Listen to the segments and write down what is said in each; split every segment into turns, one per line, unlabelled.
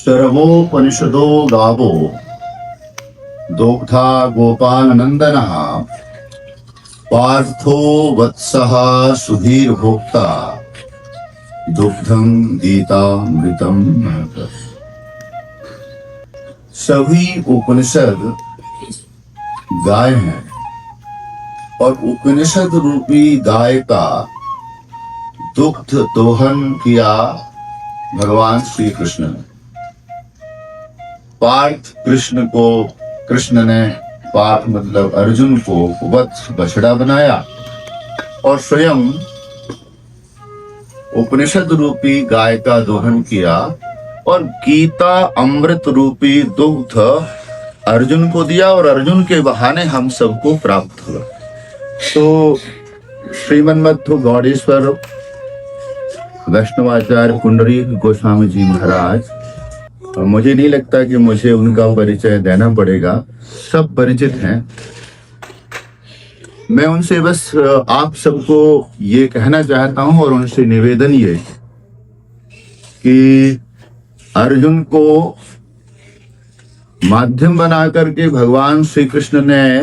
सर्वोपनिषदो गावो दोग्धा गोपालनंदनः पार्थो वत्सः सुधीर्भोक्ता दुग्धं गीतामृतम् महत्। सभी उपनिषद गाय हैं और उपनिषद रूपी गाय का दुग्ध दोहन किया भगवान श्री कृष्ण ने। पार्थ कृष्ण ने पार्थ मतलब अर्जुन को वत्स बछड़ा बनाया और स्वयं उपनिषद रूपी गाय का दोहन किया और गीता अमृत रूपी दुग्ध अर्जुन को दिया और अर्जुन के बहाने हम सबको प्राप्त हुआ। तो श्रीमन्मध्व गौड़ेश्वर वैष्णवाचार्य पुंडरीक गोस्वामी जी महाराज, मुझे नहीं लगता कि मुझे उनका परिचय देना पड़ेगा, सब परिचित हैं। मैं उनसे बस आप सबको ये कहना चाहता हूं और उनसे निवेदन ये कि अर्जुन को माध्यम बना करके भगवान श्री कृष्ण ने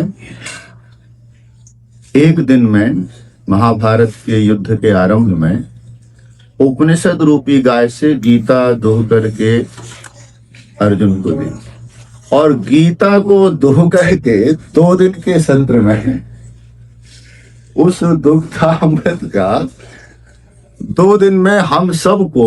एक दिन में महाभारत के युद्ध के आरंभ में उपनिषद रूपी गाय से गीता दोह करके अर्जुन को दी और गीता को दोह करके 2 दिन के सत्र में उस दुग्धामृत का 2 दिन में हम सबको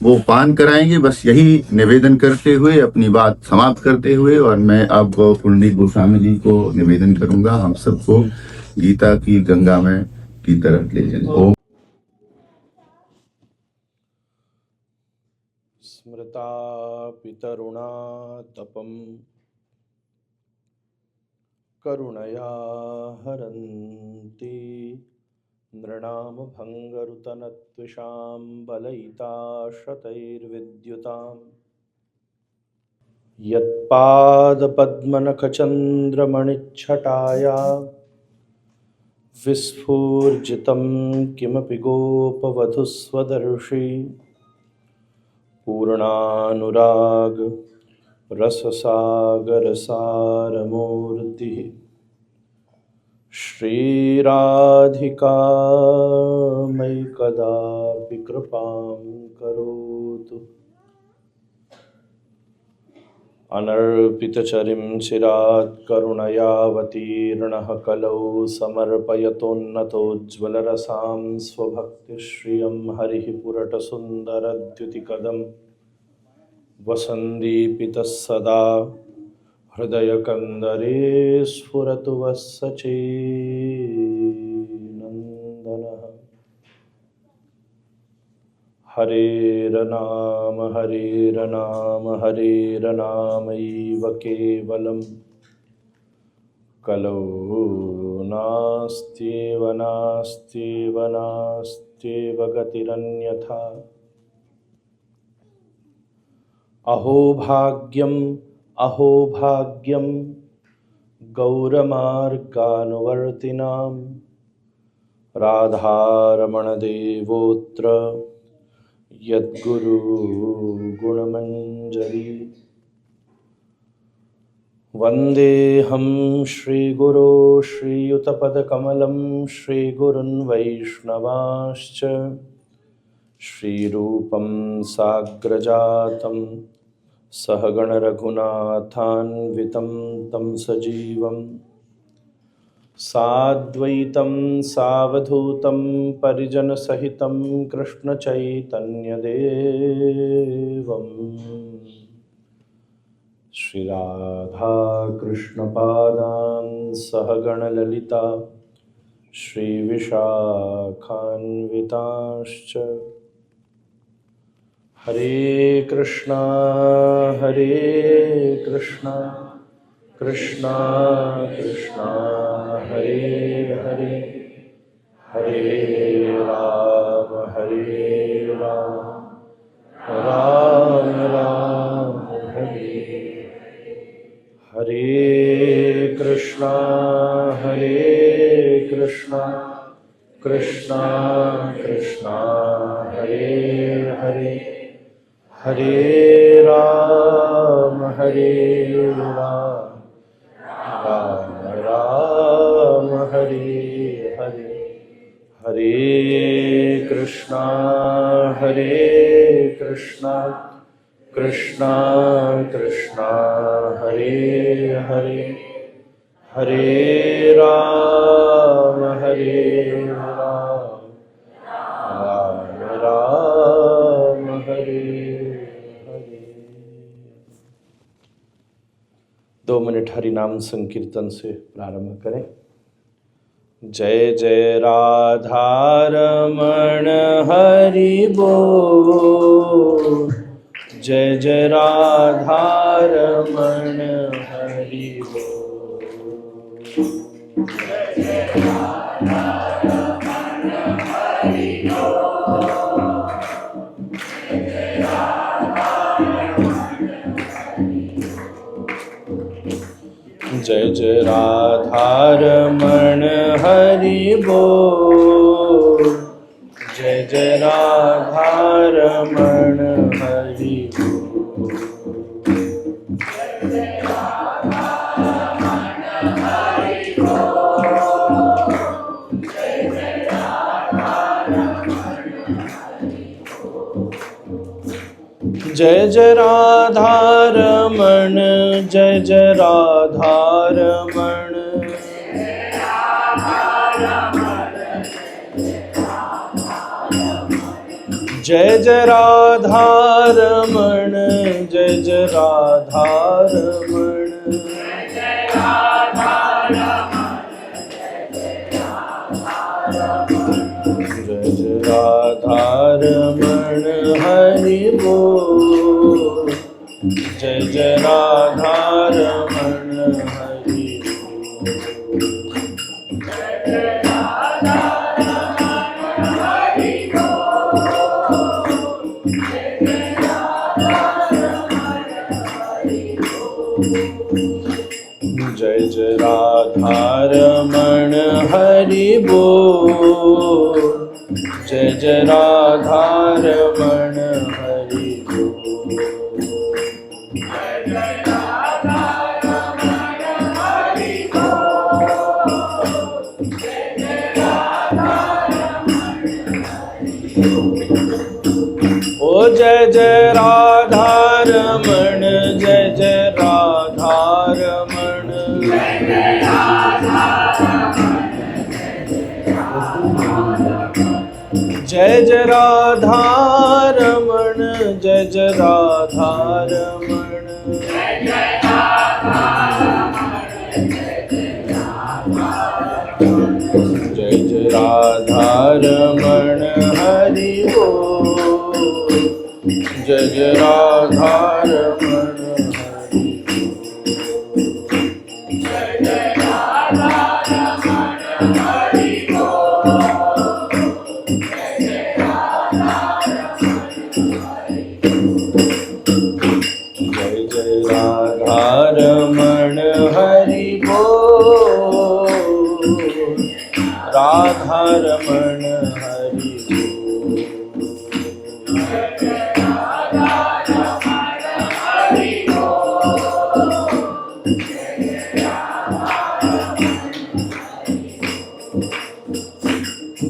वो पान कराएंगे। बस यही निवेदन करते हुए अपनी बात समाप्त करते हुए और मैं अब पुंडरीक गोस्वामी जी को निवेदन करूंगा हम सबको गीता की गंगा में की तरफ ले जाए।
स्मृता पितरुणा तपं करुणया हरन्ति नृणाम भंगरुतनत्विषां बलयिता शतैर्विद्युताम् यत्पादपद्मनखचन्द्रमणिच्छटाया विस्फूर्जितं किमपि गोपवधूस्वदर्शी पूर्णानुराग रससागरसारमूर्तिः श्रीराधिका मयि कदापि कृपां करोतु। अनर्पितचरिं चिरात् करुणयावतीर्णः कलौ समर्पयतोन्नतोज्ज्वलरसां स्वभक्तिश्रियं हरिः पुरटसुन्दरद्युतिकदं वसन्दीपितः सदा हृदयकन्दरे स्फुरतु वः सचेनन्दनः। हरेरनाम हरेरनामैव केवलं कलौ नास्त्येव गतिरन्यथा। अहो भाग्यं गौरमार्गानुवर्तिनां राधारमणदेवोऽत्र यद्गुरुगुणमञ्जरी। वन्देऽहं श्रीगुरो श्रीयुतपदकमलं श्रीगुरुन् वैष्णवांश्च श्रीरूपं साग्रजातं सहगणरघुनाथान्वितं तं सजीवं साद्वैतं सावधूतं परिजनसहितं कृष्णचैतन्यदेवं श्रीराधाकृष्णपादान् सहगणललिता श्रीविशाखान्वितांश्च। हरे कृष्णा कृष्णा कृष्णा हरे हरे हरे राम राम राम हरे हरे कृष्णा कृष्णा कृष्णा हरे हरे हरे राम हरे राम, राम राम हरे हरे, हरे कृष्णा कृष्णा कृष्णा हरे हरे, हरे राम राम राम हरे हरे। 2 मिनट हरि नाम संकीर्तन से प्रारंभ करें। जय जय राधा रमण हरि बोल, जय जय राधा रमण हरि बोल। जय जय राधा रमण हरि बोल, जय जय राधा रमण हरि बोल। जय जय राधा रमण, जय जय राधा रमण, जय जय राधा रमण, जय जय राधा रमण, जय जय राधा रमण हरि बोल, जय जय राधा रमण हरि बोल। जय जय राधा रमण हरि बोल, जय जय राधा रमण हरि बोल। ओ जय जय राधा रमण, जय जय राधा रमण, जय जय राधा रमण, जय जय राधा रमण, जय जय राधा रमण हरि बोल, जय जय राधा रमण हरि रमण हरि बोल, राधा रमण हरि बोल।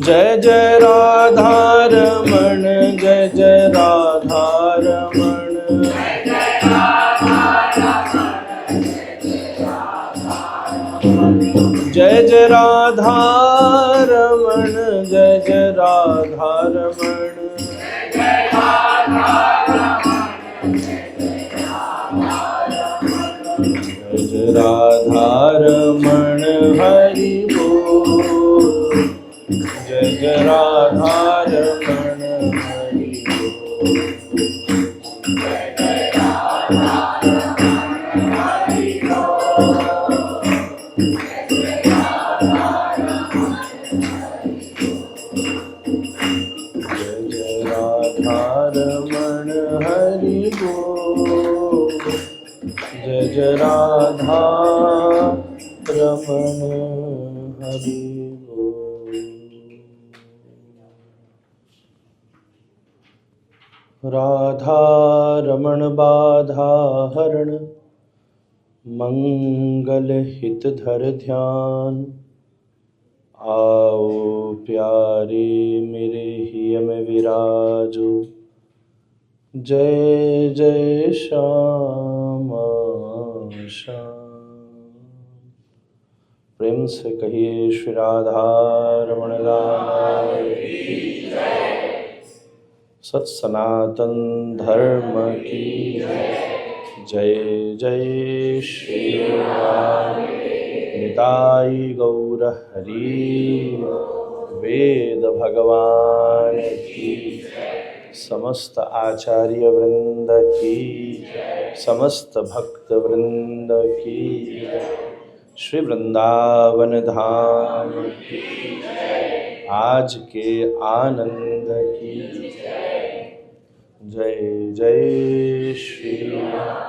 जय जय राधा रमण, जय जय राधा रमण, जय जय राधा रमण, जय जय राधा रमण, जय जय राधा रमण हरि बोल, जय जय राधा रमण हरि बोल। रमण हरि बोल, जय जय राधा रमण हरि बोल। राधा रमण बाधा हरण, मंगल हित धर ध्यान। आओ प्यारे मेरे हिय में विराजो। जय जय श्यामा श्याम। प्रेम से कहिए श्री राधा रमण लाल की जय। सत सनातन धर्म की जय जय श्री राम। निताई गौर हरि वेद भगवान की, समस्त आचार्य वृंद की, समस्त भक्त वृंद की, श्री वृंदावन धाम की, आज के आनंद की जय जय श्री राम।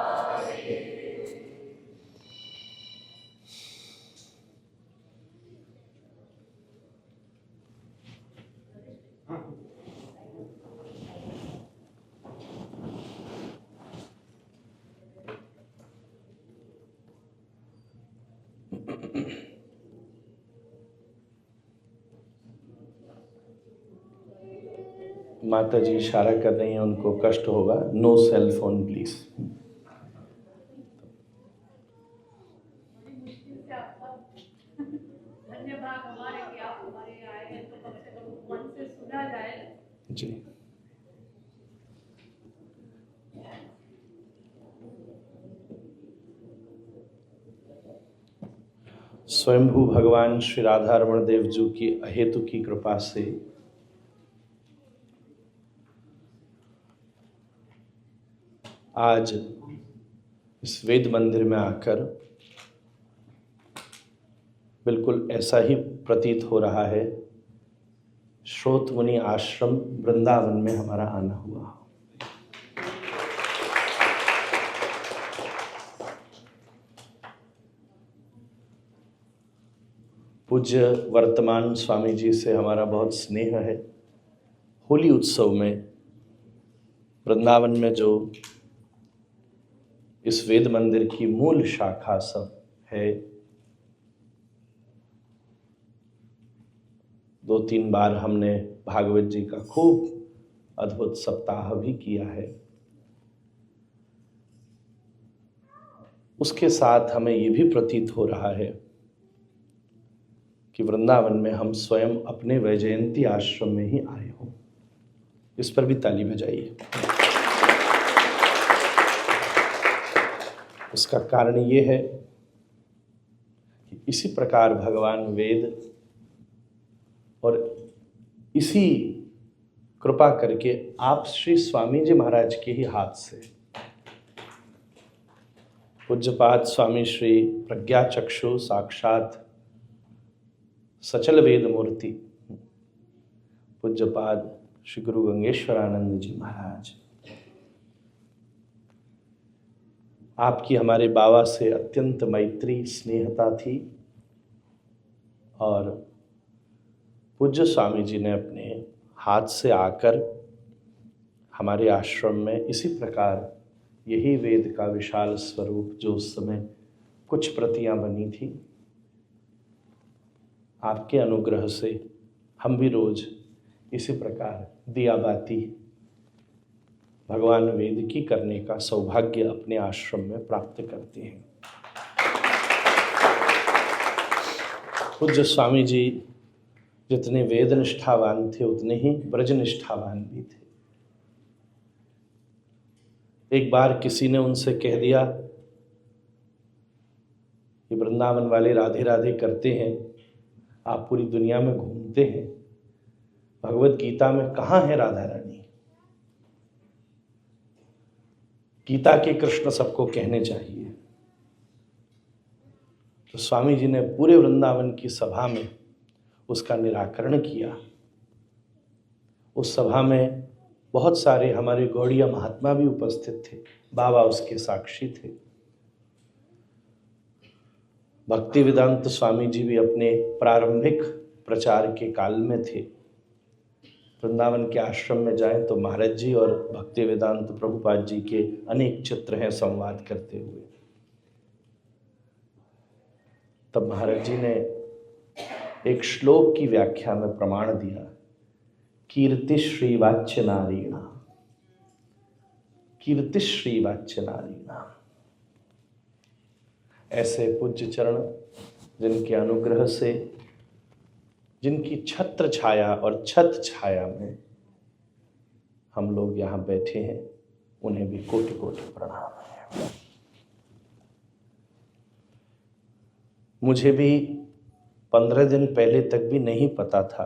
माता जी इशारा कर रही हैं, उनको कष्ट होगा। No cell phone please.
धन्यवाद हमारे कि आप हमारे आए हैं, तो कम से कम मन से सुना जाए
जी। स्वयंभू भगवान श्री राधा रमण देव जी की अहेतु की कृपा से आज इस वेद मंदिर में आकर बिल्कुल ऐसा ही प्रतीत हो रहा है श्रोत मुनि आश्रम वृंदावन में हमारा आना हुआ। पूज्य वर्तमान स्वामी जी से हमारा बहुत स्नेह है। होली उत्सव में वृंदावन में जो इस वेद मंदिर की मूल शाखा सब है, 2-3 बार हमने भागवत जी का खूब अद्भुत सप्ताह भी किया है। उसके साथ हमें ये भी प्रतीत हो रहा है कि वृंदावन में हम स्वयं अपने वैजयंती आश्रम में ही आए हों। इस पर भी ताली बजाइए। उसका कारण ये है कि इसी प्रकार भगवान वेद और इसी कृपा करके आप श्री स्वामी जी महाराज के ही हाथ से पूज्यपाद स्वामी श्री प्रज्ञा चक्षु साक्षात सचल वेद मूर्ति पूज्यपाद श्री गुरु गंगेश्वरानंद जी महाराज, आपकी हमारे बाबा से अत्यंत मैत्री स्नेहता थी और पूज्य स्वामी जी ने अपने हाथ से आकर हमारे आश्रम में इसी प्रकार यही वेद का विशाल स्वरूप जो उस समय कुछ प्रतियां बनी थी, आपके अनुग्रह से हम भी रोज इसी प्रकार दिया बाती भगवान वेद की करने का सौभाग्य अपने आश्रम में प्राप्त करते हैं। पूज्य स्वामी जी जितने वेद निष्ठावान थे उतने ही ब्रज निष्ठावान भी थे। एक बार किसी ने उनसे कह दिया कि वृंदावन वाले राधे राधे करते हैं, आप पूरी दुनिया में घूमते हैं, भगवत गीता में कहाँ है राधा रानी? गीता के कृष्ण सबको कहने चाहिए। तो स्वामी जी ने पूरे वृंदावन की सभा में उसका निराकरण किया। उस सभा में बहुत सारे हमारे गौड़िया महात्मा भी उपस्थित थे, बाबा उसके साक्षी थे। भक्ति वेदांत स्वामी जी भी अपने प्रारंभिक प्रचार के काल में थे। वृंदावन के आश्रम में जाएं तो महाराज जी और भक्ति वेदांत प्रभुपाद जी के अनेक चित्र हैं संवाद करते हुए। तब महाराज जी ने एक श्लोक की व्याख्या में प्रमाण दिया, कीर्ति श्रीवाच्य नारीणा, कीर्ति श्रीवाच्य नारीणा। ऐसे पूज्य चरण जिनके अनुग्रह से, जिनकी छत्र छाया और छत छाया में हम लोग यहाँ बैठे हैं, उन्हें भी कोटि कोटि प्रणाम है। मुझे भी 15 दिन पहले तक भी नहीं पता था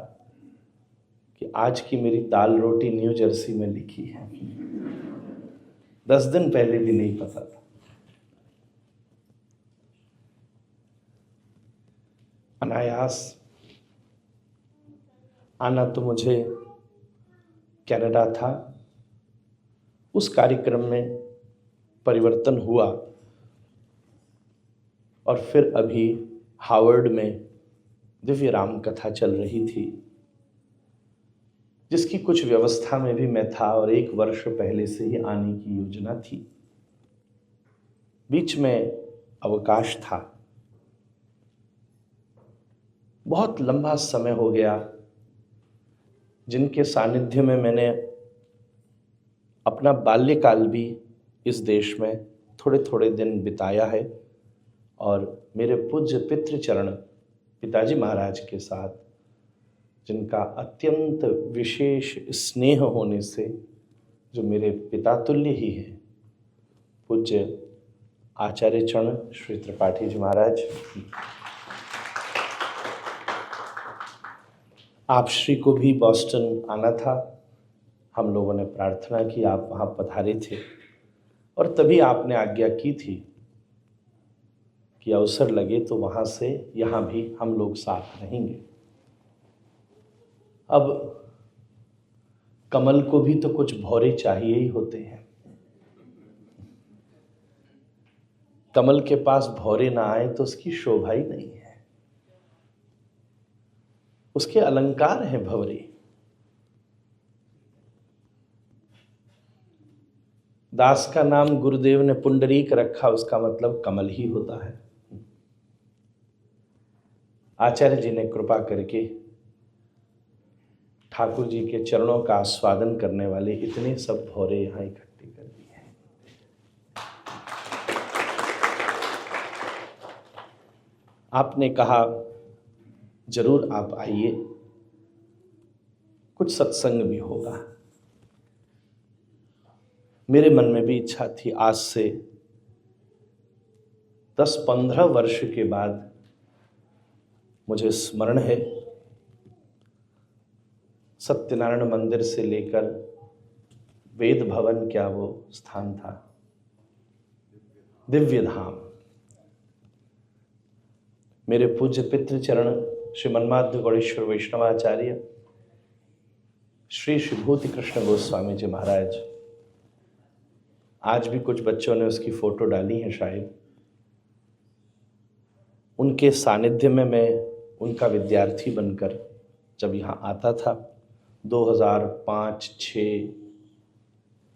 कि आज की मेरी दाल रोटी न्यू जर्सी में लिखी है। 10 दिन पहले भी नहीं पता था। अनायास आना तो मुझे कनाडा था। उस कार्यक्रम में परिवर्तन हुआ और फिर अभी हार्वर्ड में दिव्य राम कथा चल रही थी, जिसकी कुछ व्यवस्था में भी मैं था और 1 वर्ष पहले से ही आने की योजना थी। बीच में अवकाश था। बहुत लंबा समय हो गया जिनके सानिध्य में मैंने अपना बाल्यकाल भी इस देश में थोड़े थोड़े दिन बिताया है, और मेरे पूज्य पितृचरण पिताजी महाराज के साथ जिनका अत्यंत विशेष स्नेह होने से, जो मेरे पिता तुल्य ही है, पूज्य आचार्य चरण श्री त्रिपाठी जी महाराज, आप श्री को भी बॉस्टन आना था। हम लोगों ने प्रार्थना की, आप वहाँ पधारे थे और तभी आपने आज्ञा की थी कि अवसर लगे तो वहाँ से यहाँ भी हम लोग साथ रहेंगे। अब कमल को भी तो कुछ भौरे चाहिए ही होते हैं। कमल के पास भौरे ना आए तो उसकी शोभा ही नहीं है। उसके अलंकार हैं भंवरे। दास का नाम गुरुदेव ने पुंडरीक रखा, उसका मतलब कमल ही होता है। आचार्य जी ने कृपा करके ठाकुर जी के चरणों का आस्वादन करने वाले इतने सब भौरे यहाँ इकट्ठे कर दिए हैं। आपने कहा जरूर आप आइए, कुछ सत्संग भी होगा। मेरे मन में भी इच्छा थी। आज से 10-15 वर्ष के बाद मुझे स्मरण है, सत्यनारायण मंदिर से लेकर वेद भवन, क्या वो स्थान था, दिव्य धाम, मेरे पूज्य पितृचरण श्री मन्माद्य गौड़ेश्वर वैष्णवाचार्य श्री विभूति कृष्ण गोस्वामी जी महाराज, आज भी कुछ बच्चों ने उसकी फोटो डाली है शायद, उनके सानिध्य में मैं उनका विद्यार्थी बनकर जब यहाँ आता था 2005-06,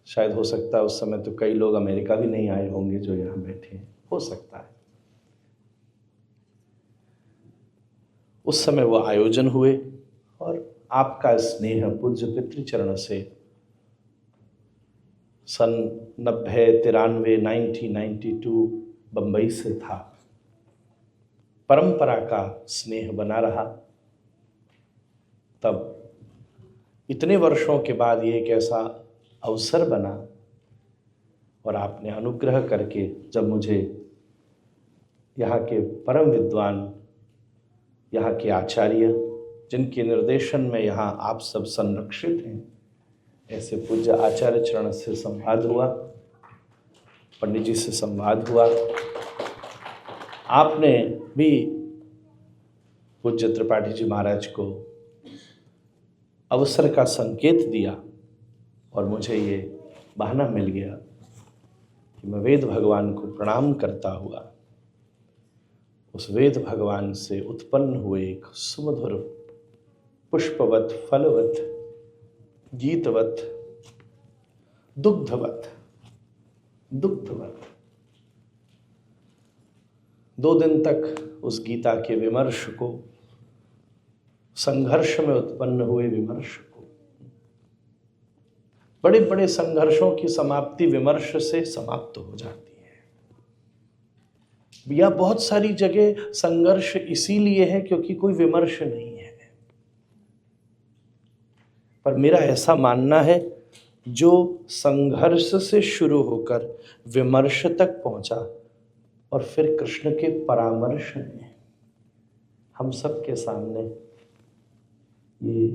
शायद हो सकता है उस समय तो कई लोग अमेरिका भी नहीं आए होंगे जो यहाँ बैठे हैं, हो सकता है। उस समय वो आयोजन हुए और आपका स्नेह पूज्य पितृचरण से सन 90-93 1992 बंबई से था। परंपरा का स्नेह बना रहा। तब इतने वर्षों के बाद ये एक ऐसा अवसर बना और आपने अनुग्रह करके जब मुझे यहाँ के परम विद्वान, यहाँ के आचार्य, जिनके निर्देशन में यहाँ आप सब संरक्षित हैं, ऐसे पूज्य आचार्य चरण से संवाद हुआ, पंडित जी से संवाद हुआ। आपने भी पूज्य त्रिपाठी जी महाराज को अवसर का संकेत दिया और मुझे ये बहाना मिल गया कि मैं वेद भगवान को प्रणाम करता हुआ उस वेद भगवान से उत्पन्न हुए एक सुमधुर पुष्पवत, फलवत, गीतवत, दुग्धवत 2 दिन तक उस गीता के विमर्श को, संघर्ष में उत्पन्न हुए विमर्श को, बड़े बड़े संघर्षों की समाप्ति विमर्श से समाप्त हो जाती है। या बहुत सारी जगह संघर्ष इसीलिए है क्योंकि कोई विमर्श नहीं है। पर मेरा ऐसा मानना है, जो संघर्ष से शुरू होकर विमर्श तक पहुंचा और फिर कृष्ण के परामर्श ने हम सब के सामने ये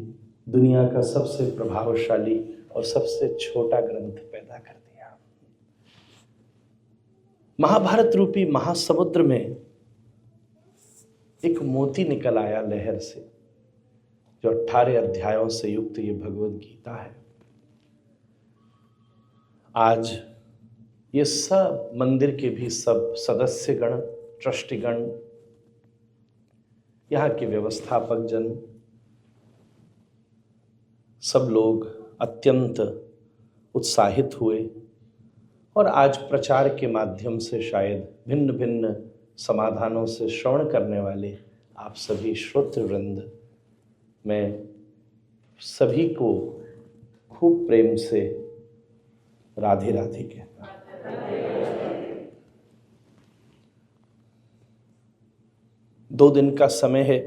दुनिया का सबसे प्रभावशाली और सबसे छोटा ग्रंथ पैदा कर दिया। महाभारत रूपी महासमुद्र में एक मोती निकल आया लहर से, जो 18 अध्यायों से युक्त ये भगवद गीता है। आज ये सब मंदिर के भी सब सदस्यगण, ट्रस्टीगण, यहाँ के व्यवस्थापक जन, सब लोग अत्यंत उत्साहित हुए और आज प्रचार के माध्यम से शायद भिन्न भिन्न समाधानों से श्रवण करने वाले आप सभी श्रोतृवृंद, मैं सभी को खूब प्रेम से राधे राधे कहता हूं। 2 दिन का समय है।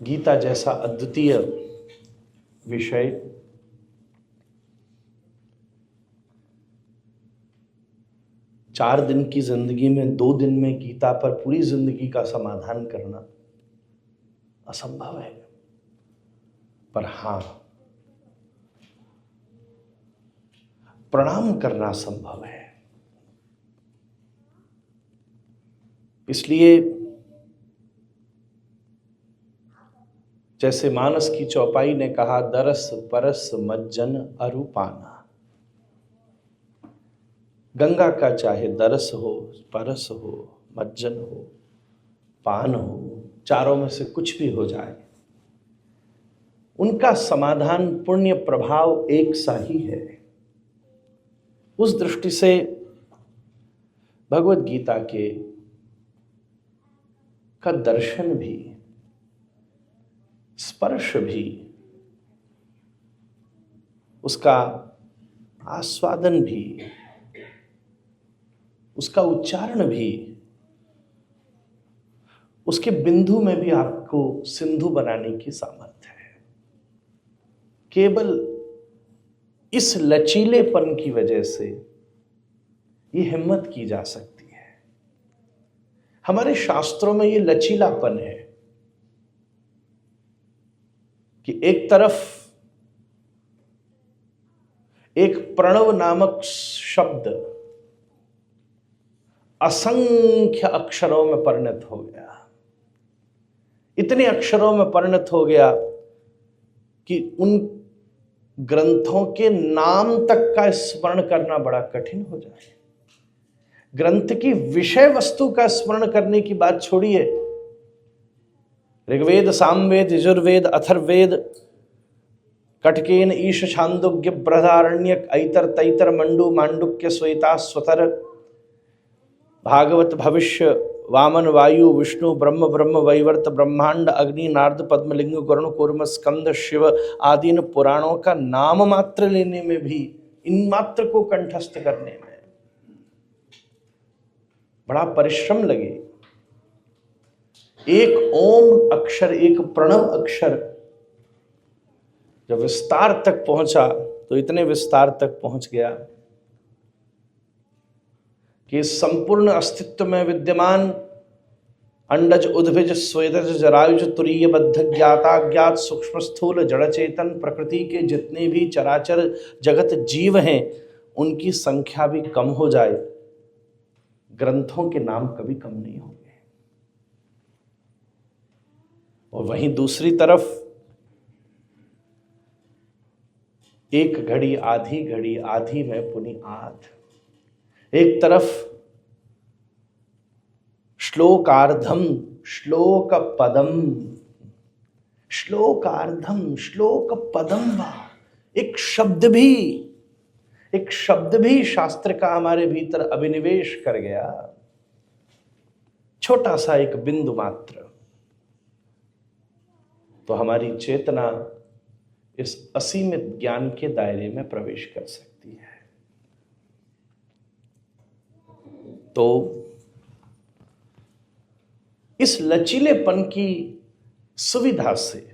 गीता जैसा अद्वितीय विषय चार दिन की जिंदगी में 2 दिन में गीता पर पूरी जिंदगी का समाधान करना असंभव है। पर हाँ, प्रणाम करना संभव है। इसलिए जैसे मानस की चौपाई ने कहा, दरस परस मज्जन अरूपाना। गंगा का चाहे दरस हो, परस हो, मज्जन हो, पान हो, चारों में से कुछ भी हो जाए, उनका समाधान पुण्य प्रभाव एक सा ही है। उस दृष्टि से भगवद गीता के का दर्शन भी, स्पर्श भी, उसका आस्वादन भी, उसका उच्चारण भी, उसके बिंदु में भी आपको सिंधु बनाने की सामर्थ्य है। केवल इस लचीलेपन की वजह से ये हिम्मत की जा सकती है। हमारे शास्त्रों में ये लचीलापन है कि एक तरफ एक प्रणव नामक शब्द असंख्य अक्षरों में परिणत हो गया, इतने अक्षरों में परिणत हो गया कि उन ग्रंथों के नाम तक का स्मरण करना बड़ा कठिन हो जाए। ग्रंथ की विषय वस्तु का स्मरण करने की बात छोड़िए, ऋग्वेद, सामवेद, यजुर्वेद, अथर्ववेद, कटकेन, ईश, छांदोग्य, बृहदारण्यक, ऐतर, तैतर, मंडू, मांडुक्य, श्वेता, स्वतर, भागवत, भविष्य, वामन, वायु, विष्णु, ब्रह्म, ब्रह्म वैवर्त, ब्रह्मांड, अग्नि, नारद, पद्मलिंग, गरुण, कूर्म, स्कंद, शिव आदि इन पुराणों का नाम मात्र लेने में भी, इन मात्र को कंठस्थ करने में बड़ा परिश्रम लगे। एक ओम अक्षर, एक प्रणव अक्षर जब विस्तार तक पहुंचा तो इतने विस्तार तक पहुंच गया कि संपूर्ण अस्तित्व में विद्यमान अंडज, उद्भिज, स्वेदज, जरायुज, तुरीय, बद्ध, ज्ञाता, ज्ञात, सूक्ष्म, स्थूल, जड़ चेतन, प्रकृति के जितने भी चराचर जगत जीव हैं, उनकी संख्या भी कम हो जाए, ग्रंथों के नाम कभी कम नहीं होंगे। और वहीं दूसरी तरफ एक घड़ी, आधी घड़ी, आधी में पुनि आध। एक तरफ श्लोकार्धम, श्लोक पदम, श्लोकार्धम, श्लोक पदम वा, एक शब्द भी, एक शब्द भी शास्त्र का हमारे भीतर अभिनिवेश कर गया, छोटा सा एक बिंदु मात्र, तो हमारी चेतना इस असीमित ज्ञान के दायरे में प्रवेश कर सकती है। तो इस लचीलेपन की सुविधा से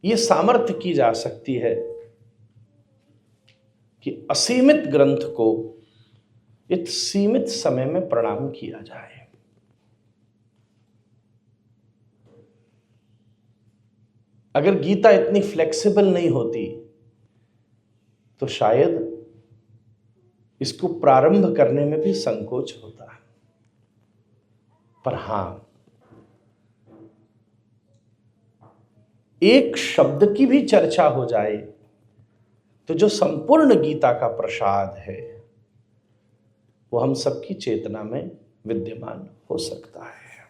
यह सामर्थ्य की जा सकती है कि असीमित ग्रंथ को एक सीमित समय में प्रणाम किया जाए। अगर गीता इतनी फ्लेक्सिबल नहीं होती तो शायद इसको प्रारंभ करने में भी संकोच होता है। पर हां, एक शब्द की भी चर्चा हो जाए तो जो संपूर्ण गीता का प्रसाद है वो हम सबकी चेतना में विद्यमान हो सकता है।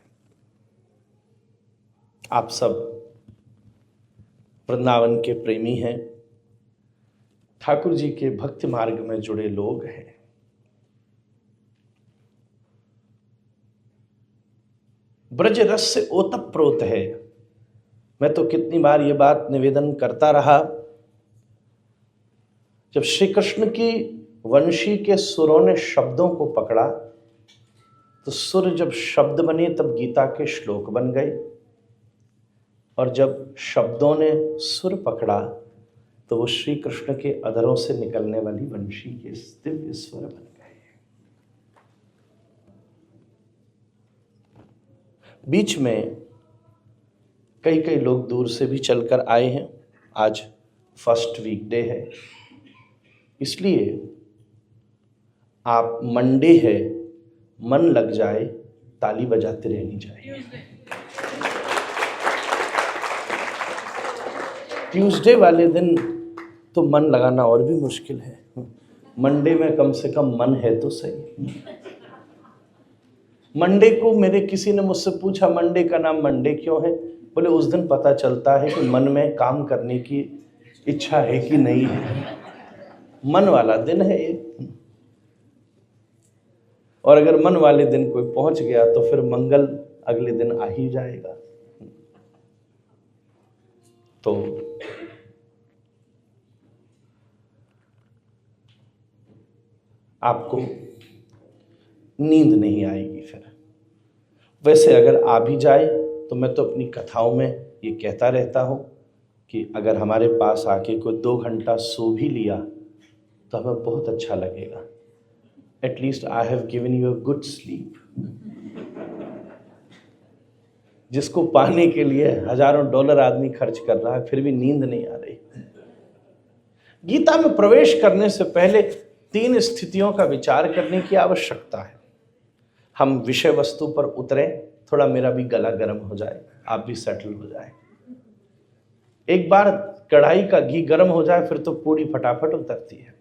आप सब वृंदावन के प्रेमी हैं, ठाकुर जी के भक्ति मार्ग में जुड़े लोग हैं। ब्रज रस से ओतप्रोत है। मैं तो कितनी बार ये बात निवेदन करता रहा, जब श्री कृष्ण की वंशी के सुरों ने शब्दों को पकड़ा तो सुर जब शब्द बने तब गीता के श्लोक बन गए, और जब शब्दों ने सुर पकड़ा तो वो श्री कृष्ण के अधरों से निकलने वाली वंशी के दिव्य स्वर बन गए। बीच में कई कई लोग दूर से भी चलकर आए हैं। आज फर्स्ट वीकडे है, इसलिए आप मंडे है, मन लग जाए, ताली बजाते रहनी चाहिए। ट्यूसडे वाले दिन तो मन लगाना और भी मुश्किल है। मंडे में कम से कम मन है तो सही। मंडे को मेरे किसी ने मुझसे पूछा मंडे का नाम मंडे क्यों है? बोले उस दिन पता चलता है कि मन में काम करने की इच्छा है कि नहीं है। मन वाला दिन है ये। और अगर मन वाले दिन कोई पहुंच गया तो फिर मंगल अगले दिन आ ही जाएगा। तो आपको नींद नहीं आएगी। फिर वैसे अगर आ भी जाए तो मैं तो अपनी कथाओं में ये कहता रहता हूं कि अगर हमारे पास आके कोई 2 घंटा सो भी लिया तो हमें बहुत अच्छा लगेगा। At least I have given you a good sleep. जिसको पाने के लिए हजारों डॉलर आदमी खर्च कर रहा है, फिर भी नींद नहीं आ रही। गीता में प्रवेश करने से पहले 3 स्थितियों का विचार करने की आवश्यकता है। हम विषय वस्तु पर उतरें, थोड़ा मेरा भी गला गर्म हो जाए, आप भी सेटल हो जाए। एक बार कढ़ाई का घी गर्म हो जाए फिर तो पूरी फटाफट उतरती है।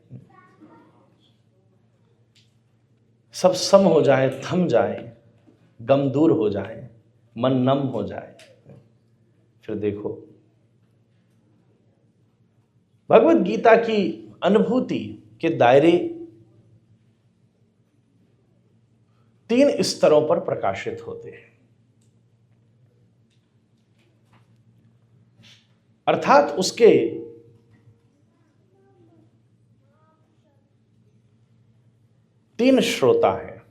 सब सम हो जाए, थम जाए, गम दूर हो जाए, मन नम हो जाए, फिर देखो भगवत गीता की अनुभूति के दायरे 3 स्तरों पर प्रकाशित होते हैं। अर्थात उसके तीन श्रोता हैं।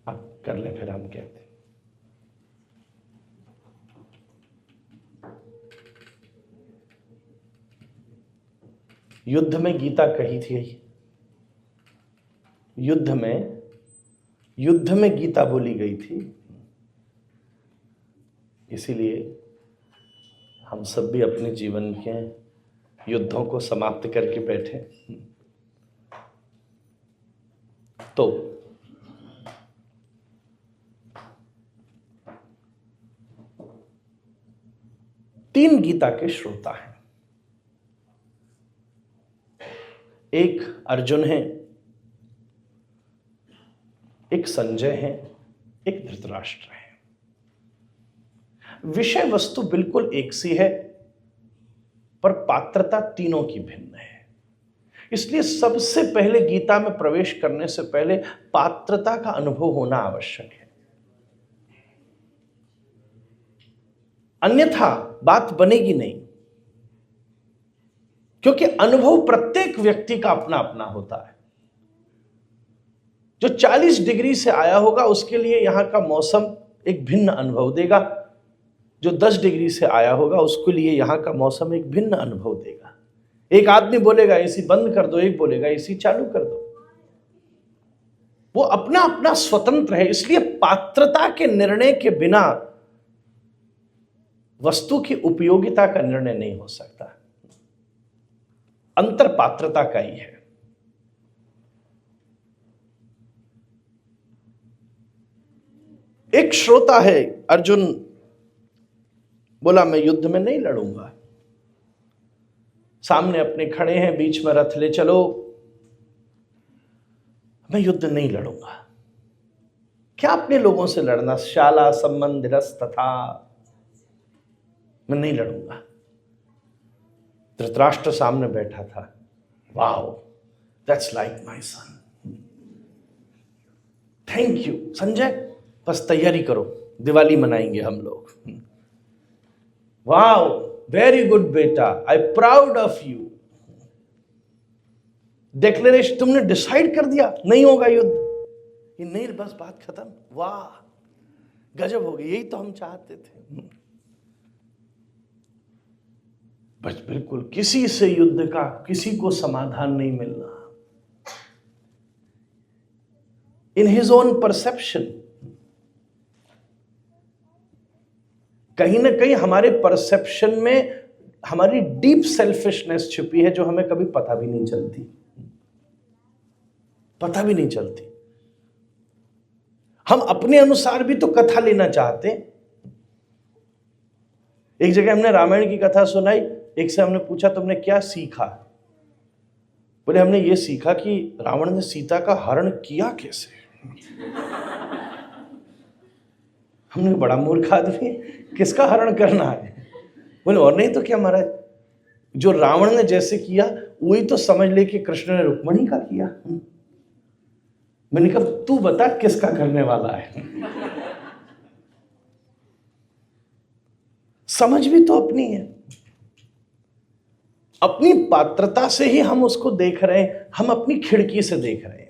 आप कर लें, फिर हम कहते हैं। युद्ध में गीता कही थी, युद्ध में गीता बोली गई थी। इसीलिए हम सब भी अपने जीवन के युद्धों को समाप्त करके बैठे। तो तीन गीता के श्रोता हैं। एक अर्जुन है, एक संजय है, एक धृतराष्ट्र है। विषय वस्तु बिल्कुल एक सी है, पर पात्रता तीनों की भिन्न है। इसलिए सबसे पहले गीता में प्रवेश करने से पहले पात्रता का अनुभव होना आवश्यक है, अन्यथा बात बनेगी नहीं। क्योंकि अनुभव प्रत्येक व्यक्ति का अपना अपना होता है। जो 40 डिग्री से आया होगा उसके लिए यहां का मौसम एक भिन्न अनुभव देगा, जो 10 डिग्री से आया होगा उसके लिए यहां का मौसम एक भिन्न अनुभव देगा। एक आदमी बोलेगा एसी बंद कर दो, एक बोलेगा एसी चालू कर दो। वो अपना अपना स्वतंत्र है। इसलिए पात्रता के निर्णय के बिना वस्तु की उपयोगिता का निर्णय नहीं हो सकता। अंतर पात्रता का ही है। एक श्रोता है, अर्जुन बोला मैं युद्ध में नहीं लड़ूंगा। सामने अपने खड़े हैं, बीच में रथ ले चलो, मैं युद्ध नहीं लड़ूंगा। क्या अपने लोगों से लड़ना, शाला संबंध रस तथा, मैं नहीं लड़ूंगा। धृतराष्ट्र सामने बैठा था। Wow, that's like my son, thank you Sanjay, बस तैयारी करो, दिवाली मनाएंगे हम लोग। वाओ, वेरी गुड बेटा, I proud of you. Declaration, तुमने डिसाइड कर दिया नहीं होगा युद्ध, ये नहीं, बस बात खत्म। वाह, गजब हो गई, यही तो हम चाहते थे। बस बिल्कुल किसी से युद्ध का किसी को समाधान नहीं मिलना। इन हिज ओन परसेप्शन, कहीं ना कहीं हमारे परसेप्शन में हमारी डीप सेल्फिशनेस छुपी है, जो हमें कभी पता भी नहीं चलती, पता भी नहीं चलती। हम अपने अनुसार भी तो कथा लेना चाहते। एक जगह हमने रामायण की कथा सुनाई, एक से हमने पूछा तुमने क्या सीखा? बोले हमने ये सीखा कि रावण ने सीता का हरण किया कैसे। हमने बड़ा मूर्ख आदमी, किसका हरण करना है? बोले और नहीं तो क्या महाराज, जो रावण ने जैसे किया वही तो समझ ले कि कृष्ण ने रुक्मणी का किया। मैंने कहा तू बता किसका करने वाला है। समझ भी तो अपनी है, अपनी पात्रता से ही हम उसको देख रहे हैं, हम अपनी खिड़की से देख रहे हैं।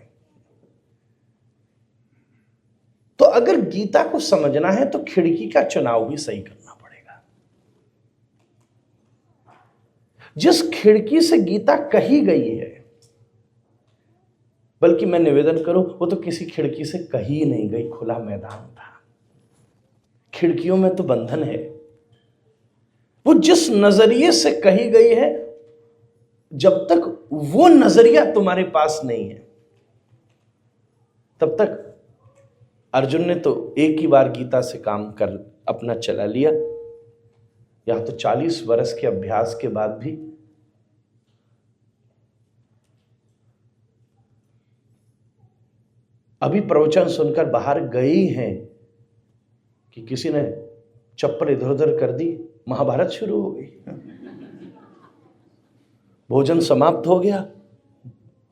तो अगर गीता को समझना है तो खिड़की का चुनाव भी सही करना पड़ेगा। जिस खिड़की से गीता कही गई है, बल्कि मैं निवेदन करूं वो तो किसी खिड़की से कही नहीं गई, खुला मैदान था। खिड़कियों में तो बंधन है। वो जिस नजरिए से कही गई है, जब तक वो नजरिया तुम्हारे पास नहीं है तब तक, अर्जुन ने तो एक ही बार गीता से काम कर अपना चला लिया, यहां तो 40 वर्ष के अभ्यास के बाद भी अभी प्रवचन सुनकर बाहर गए ही हैं कि किसी ने चप्पल इधर उधर कर दी, महाभारत शुरू हो गई, भोजन समाप्त हो गया।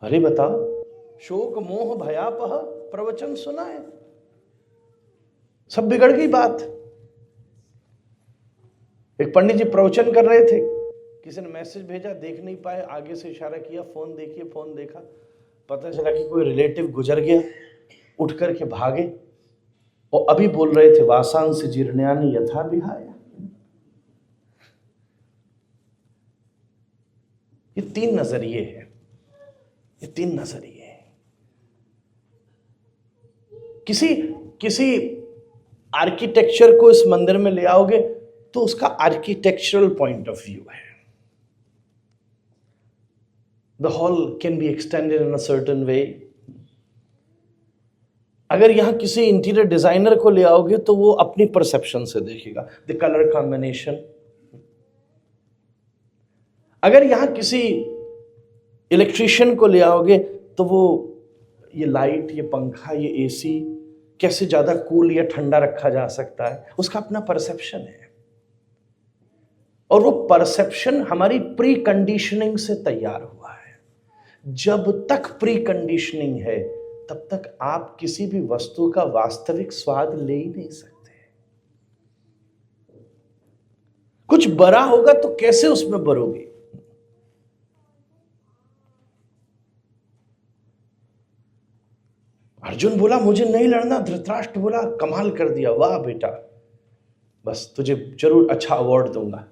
अरे बताओ, शोक मोह भयापह प्रवचन सुना है, सब बिगड़ गई बात। एक पंडित जी प्रवचन कर रहे थे, किसी ने मैसेज भेजा, देख नहीं पाए, आगे से इशारा किया फोन देखिए, फोन देखा, पता चला कि कोई रिलेटिव गुजर गया, उठ करके भागे और अभी बोल रहे थे वासांस जीर्ण्यानि यथा विहाय। ये 3 नजरिए हैं, ये 3 नजरिए हैं। किसी आर्किटेक्चर को इस मंदिर में ले आओगे तो उसका आर्किटेक्चरल पॉइंट ऑफ व्यू है। The hall can be extended in a certain way. अगर यहां किसी इंटीरियर डिजाइनर को ले आओगे तो वो अपनी परसेप्शन से देखेगा, द कलर कॉम्बिनेशन। अगर यहां किसी इलेक्ट्रिशियन को ले आओगे तो वो ये लाइट, ये पंखा, ये एसी कैसे ज्यादा कूल या ठंडा रखा जा सकता है, उसका अपना परसेप्शन है। और वो परसेप्शन हमारी प्री कंडीशनिंग से तैयार हुआ है। जब तक प्री कंडीशनिंग है तब तक आप किसी भी वस्तु का वास्तविक स्वाद ले ही नहीं सकते। कुछ बड़ा होगा तो कैसे उसमें बरोगे? अर्जुन बोला मुझे नहीं लड़ना, धृतराष्ट्र बोला कमाल कर दिया, वाह बेटा, बस तुझे जरूर अच्छा अवार्ड दूंगा,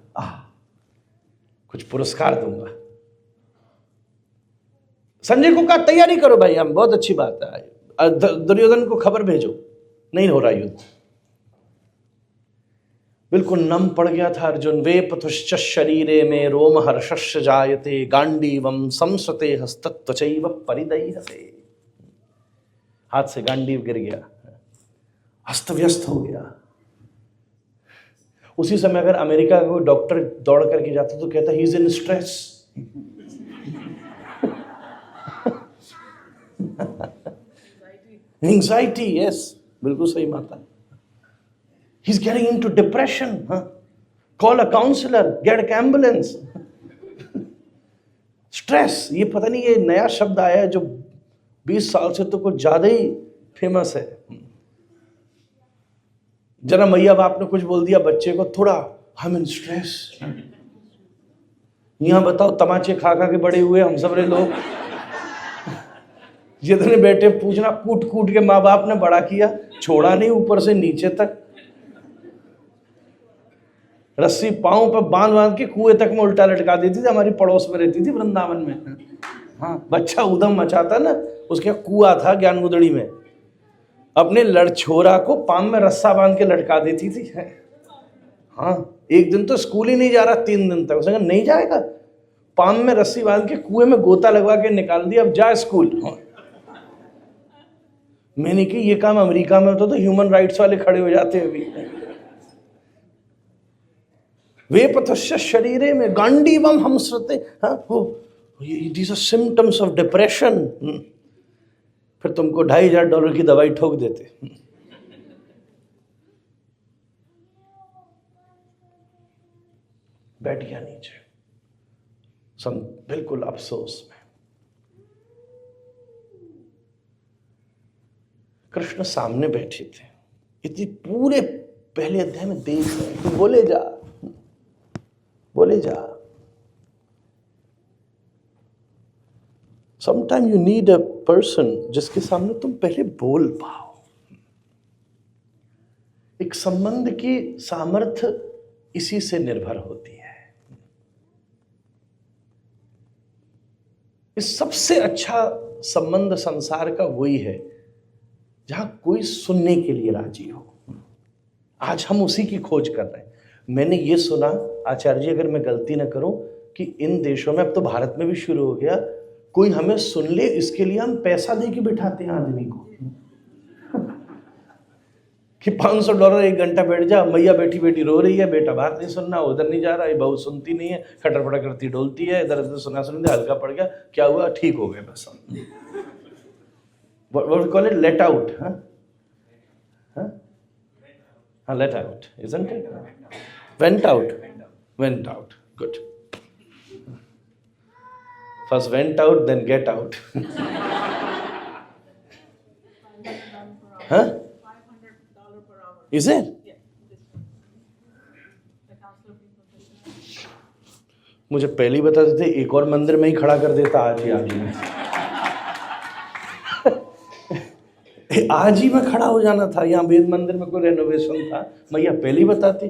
कुछ पुरस्कार दूंगा। संजय को कहा तैयारी करो भाई, हम बहुत अच्छी बात है, दुर्योधन को खबर भेजो नहीं हो रहा युद्ध। बिल्कुल नम पड़ गया था अर्जुन। वेपथुश्च शरीरे में रोम हर्षश्च जायते गांडीवम संसते हस्तत्वचैव परिदह्यते। हाथ से गांडीव गिर गया, अस्त व्यस्त हो गया। उसी समय अगर अमेरिका का कोई डॉक्टर दौड़ करके जाता तो कहता he is in stress. Anxiety, yes, बिल्कुल सही माता। He's getting into depression. Call a counselor, get an ambulance. Stress, ये पता नहीं ये नया शब्द आया है जो 20 साल से तो कुछ ज्यादा ही फेमस है। जरा मैया बाप ने कुछ बोल दिया बच्चे को, थोड़ा हम इन स्ट्रेस। यहां बताओ तमाचे खा खा के बड़े हुए हम सब रे लोग, जितने बेटे पूछना कूट कूट के माँ बाप ने बड़ा किया, छोड़ा नहीं ऊपर से नीचे तक। रस्सी पांव पर बांध बांध के कुएं तक में उल्टा लटका देती थी, हमारी पड़ोस में रहती थी वृंदावन में। हाँ, बच्चा उधम मचाता ना, उसके कुआं था ज्ञानमुदड़ी में, अपने लड़छोरा को पांव में रस्सा बांध के लटका देती थी। हाँ, एक दिन तो स्कूल ही नहीं जा रहा 3 दिन तक, उसने कहा नहीं जाएगा, पांव में रस्सी बांध के कुएं में गोता लगवा के निकाल दिया, अब जा स्कूल। मैंने कि ये काम अमेरिका में होता तो ह्यूमन राइट्स वाले खड़े हो जाते हैं अभी। वेपथुश्च शरीरे में गांडीवम हमसते, these are symptoms of depression. फिर तुमको $2500 की दवाई ठोक देते। बैठ गया नीचे, बिल्कुल अफसोस में। कृष्ण सामने बैठे थे, इतनी पूरे पहले अध्याय में देख रहे, तो बोले जा बोले जा। Sometime you need a person जिसके सामने तुम पहले बोल पाओ। एक संबंध की सामर्थ्य इसी से निर्भर होती है। इस सबसे अच्छा संबंध संसार का वही है जहां कोई सुनने के लिए राजी हो। आज हम उसी की खोज कर रहे हैं। मैंने ये सुना, आचार्य जी अगर मैं गलती न करूं, कि इन देशों में, अब तो भारत में भी शुरू हो गया, कोई हमें सुन ले इसके लिए हम पैसा दे के बिठाते हैं आदमी को कि $500 1 घंटा बैठ जा, मैया बैठी बैठी रो रही है, बेटा बात नहीं सुनना, उधर नहीं जा रहा, ये बहू सुनती नहीं है, खटर पटर करती डोलती है, इधर उधर सुना सुन दे, हल्का पड़ गया, क्या हुआ, ठीक हो गए बस। What we call it, let out, let out, isn't it? Went out, good. First went out, then get out. Huh?
$500 per hour.
Is it?
Yeah, this one. The counselor people.
मुझे पहले ही बताते थे, एक और मंदिर में ही खड़ा कर देता आज ही आज ही मैं खड़ा हो जाना था। यहाँ वेद मंदिर में कोई रेनोवेशन था, मैया पहले ही बताती।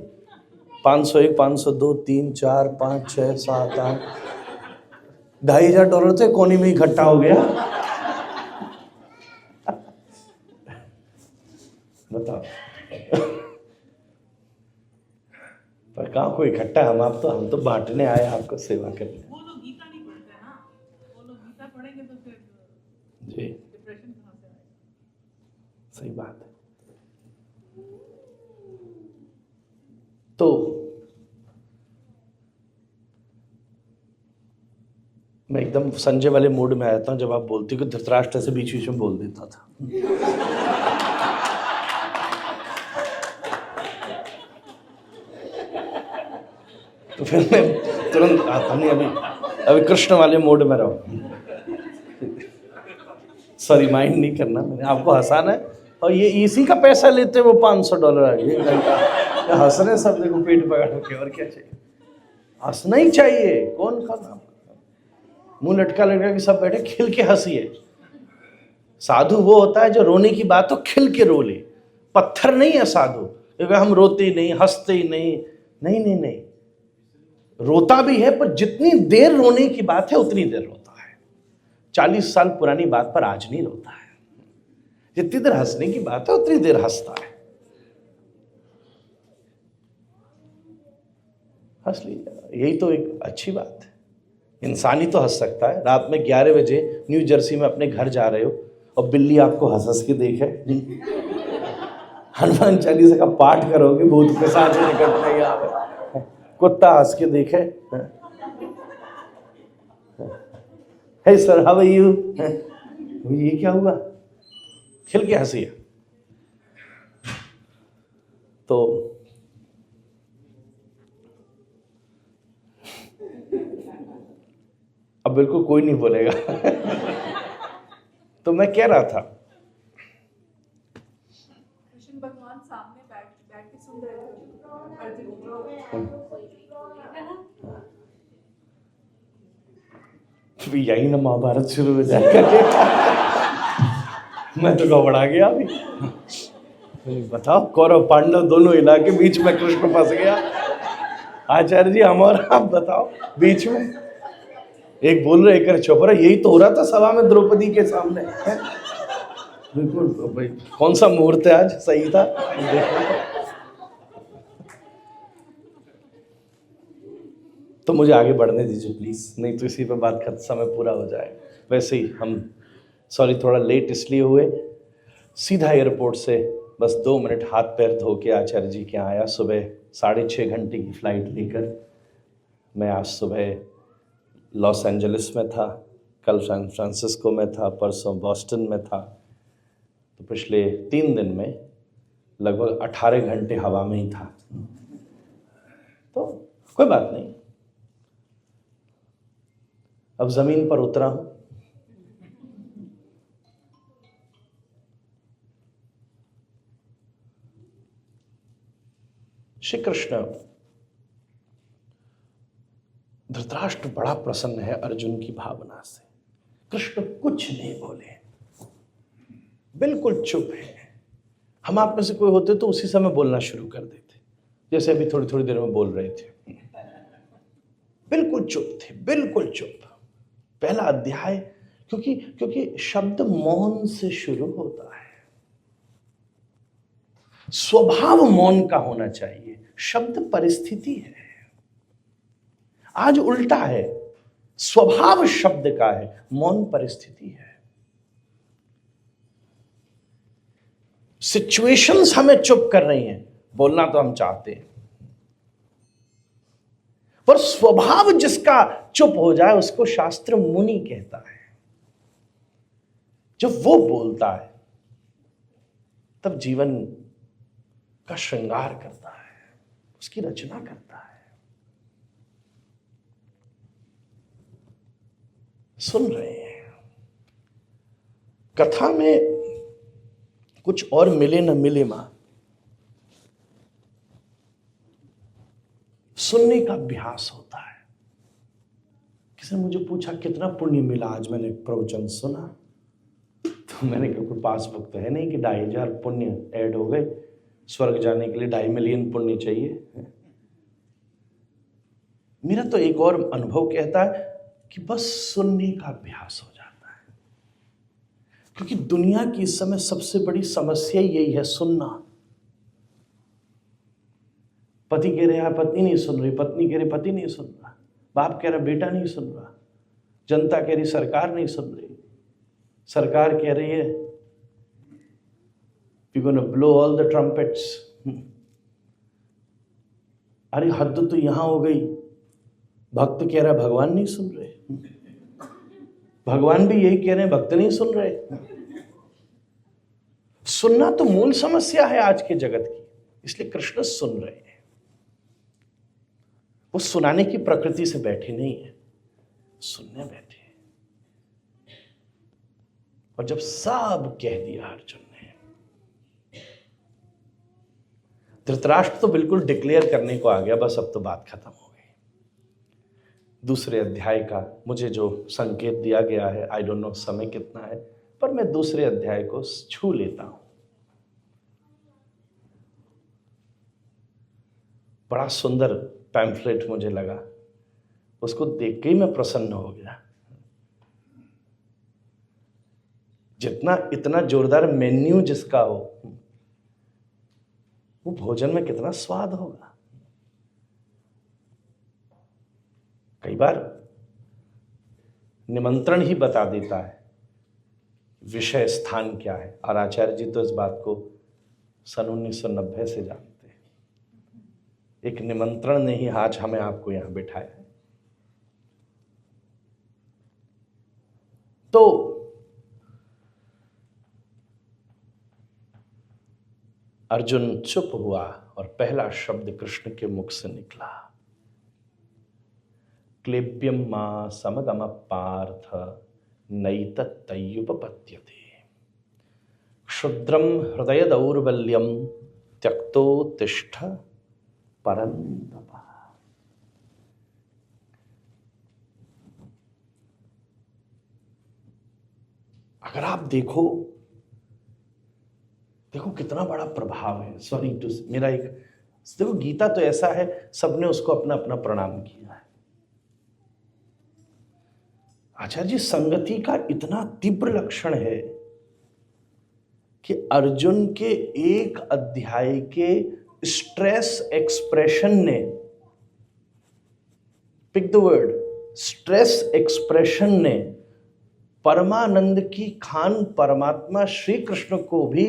501, 502, 3, 4, 5, 6, 7, 8, $2500 थे, कोने में ही इकट्ठा हो गया। बताओ पर कहाँ कोई इकट्ठा, हम तो बांटने आए, आपको सेवा करने।
वो लोग गीता नहीं पढ़ते ना, वो लोग गीता पढ़ेंगे तो फिर
जी,
डिप्रेशन कहाँ से आएगा?
सही बात है। तो मैं एकदम संजय वाले मूड में आया था जब आप बोलती कि धृतराष्ट्र से बीच बीच में बोल देता था। तो फिर मैं तुरंत आता नहीं, अभी कृष्ण वाले मूड में रहो। सॉरी, माइंड नहीं करना, मैंने आपको हंसाना है। और ये इसी का पैसा लेते वो $500 आ गए, हंस रहे सब, देखो पेट पकड़ के, और क्या चाहिए? हंसना ही चाहिए। कौन खाना, मुंह लटका लटका के सब बैठे, खिल के हंसिए। साधु वो होता है जो रोने की बात हो खिल के रो ले। पत्थर नहीं है साधु, क्योंकि हम रोते ही नहीं, हंसते ही नहीं। नहीं नहीं नहीं, रोता भी है, पर जितनी देर रोने की बात है उतनी देर रोता है। 40 साल पुरानी बात पर आज नहीं रोता है। जितनी देर हंसने की बात है उतनी देर हंसता है। हंस लीजिए, यही तो एक अच्छी बात है। इंसान ही तो हंस सकता है। रात में 11 बजे न्यू जर्सी में अपने घर जा रहे हो और बिल्ली आपको हंस हंस के देखे, हनुमान चालीसा का पाठ करोगे, भूत पिशाच निकट नहीं आवे, कुत्ता हंस के देखे, हे सर हाउ आर यू, ये क्या हुआ, खिल के हंसिए। तो अब बिल्कुल कोई नहीं बोलेगा। तो मैं कह रहा था,
कृष्ण भगवान सामने बैठ के सुन रहे थे अर्जुन
तो यही ना महाभारत शुरू हो जाएगा। मैं तो घबरा गया अभी। बताओ, कौरव पांडव दोनों हिला के बीच में कृष्ण फंस गया। आचार्य जी हमारा, आप बताओ, बीच में एक बोल रहे, एक चुप रहा। यही तो हो रहा था सभा में द्रौपदी के सामने। बिल्कुल भाई, कौन सा मुहूर्त है आज, सही था। तो मुझे आगे बढ़ने दीजिए प्लीज, नहीं तो इसी पर बात करते समय पूरा हो जाए। वैसे ही हम, सॉरी थोड़ा लेट इसलिए हुए, सीधा एयरपोर्ट से बस 2 मिनट हाथ पैर धो के आचार्य जी के यहाँ आया। सुबह 6.5 घंटे की फ्लाइट लेकर मैं आज सुबह लॉस एंजलिस में था, कल सैन फ्रांसिस्को में था, परसों बॉस्टन में था। तो पिछले 3 दिन में लगभग 18 घंटे हवा में ही था। तो कोई बात नहीं, अब जमीन पर उतरा हूं। श्री कृष्ण, धृतराष्ट्र बड़ा प्रसन्न है अर्जुन की भावना से। कृष्ण कुछ नहीं बोले, बिल्कुल चुप है। हम आप में से कोई होते तो उसी समय बोलना शुरू कर देते, जैसे अभी थोड़ी थोड़ी देर में बोल रहे थे। बिल्कुल चुप थे, बिल्कुल चुप। पहला अध्याय, क्योंकि शब्द मौन से शुरू होता है। स्वभाव मौन का होना चाहिए, शब्द परिस्थिति है। आज उल्टा है, स्वभाव शब्द का है, मौन परिस्थिति है। सिचुएशंस हमें चुप कर रही हैं, बोलना तो हम चाहते हैं, पर स्वभाव जिसका चुप हो जाए उसको शास्त्र मुनि कहता है। जब वो बोलता है तब जीवन का श्रृंगार करता है, उसकी रचना करता है। सुन रहे हैं कथा में कुछ और मिले न मिले मां, सुनने का अभ्यास होता है। किसी ने मुझे पूछा कितना पुण्य मिला आज मैंने प्रवचन सुना, तो मैंने कहा कोई पासबुक तो है नहीं कि 2,500 पुण्य ऐड हो गए, स्वर्ग जाने के लिए 2.5 मिलियन पुण्य चाहिए। मेरा तो एक और अनुभव कहता है कि बस सुनने का अभ्यास हो जाता है, क्योंकि दुनिया की इस समय सबसे बड़ी समस्या यही है, सुनना। पति कह रहे हैं पत्नी नहीं सुन रही, पत्नी कह रही पति नहीं सुन रहा, बाप कह रहा बेटा नहीं सुन रहा, जनता कह रही सरकार नहीं सुन रही, सरकार कह रही है we're going to blow all the trumpets। अरे हद तो यहां हो गई, भक्त कह रहा भगवान नहीं सुन रहे। भगवान भी यही कह रहे हैं, भक्त नहीं सुन रहे। सुनना तो मूल समस्या है आज के जगत की, इसलिए कृष्ण सुन रहे हैं। वो सुनाने की प्रकृति से बैठे नहीं है, सुनने बैठे। और जब सब कह दिया अर्जुन ने, धृतराष्ट्र तो बिल्कुल डिक्लेयर करने को आ गया, बस अब तो बात खत्म हो गई। दूसरे अध्याय का मुझे जो संकेत दिया गया है, आई डोंट नो समय कितना है, पर मैं दूसरे अध्याय को छू लेता हूं। बड़ा सुंदर पैम्फलेट मुझे लगा, उसको देख के ही मैं प्रसन्न हो गया। जितना इतना जोरदार मेन्यू जिसका हो, वो भोजन में कितना स्वाद होगा। कई बार निमंत्रण ही बता देता है विषय स्थान क्या है, और आचार्य जी तो इस बात को सन 1990 से जानते हैं। एक निमंत्रण ने ही आज हमें आपको यहां बिठाया है। तो अर्जुन चुप हुआ और पहला शब्द कृष्ण के मुख से निकला, क्लेब्यम मां समगम पार्थ नैतत्तयुपपद्यते क्षुद्रम हृदय दौर्बल्यम त्यक्तो तिष्ठ परन्तप। अगर आप देखो कितना बड़ा प्रभाव है। सॉरी टू, मेरा एक देखो, गीता तो ऐसा है, सबने उसको अपना अपना प्रणाम किया है। आचार्य जी, संगति का इतना तीव्र लक्षण है कि अर्जुन के एक अध्याय के स्ट्रेस एक्सप्रेशन ने, pick the word, stress expression ने परमानंद की खान परमात्मा श्री कृष्ण को भी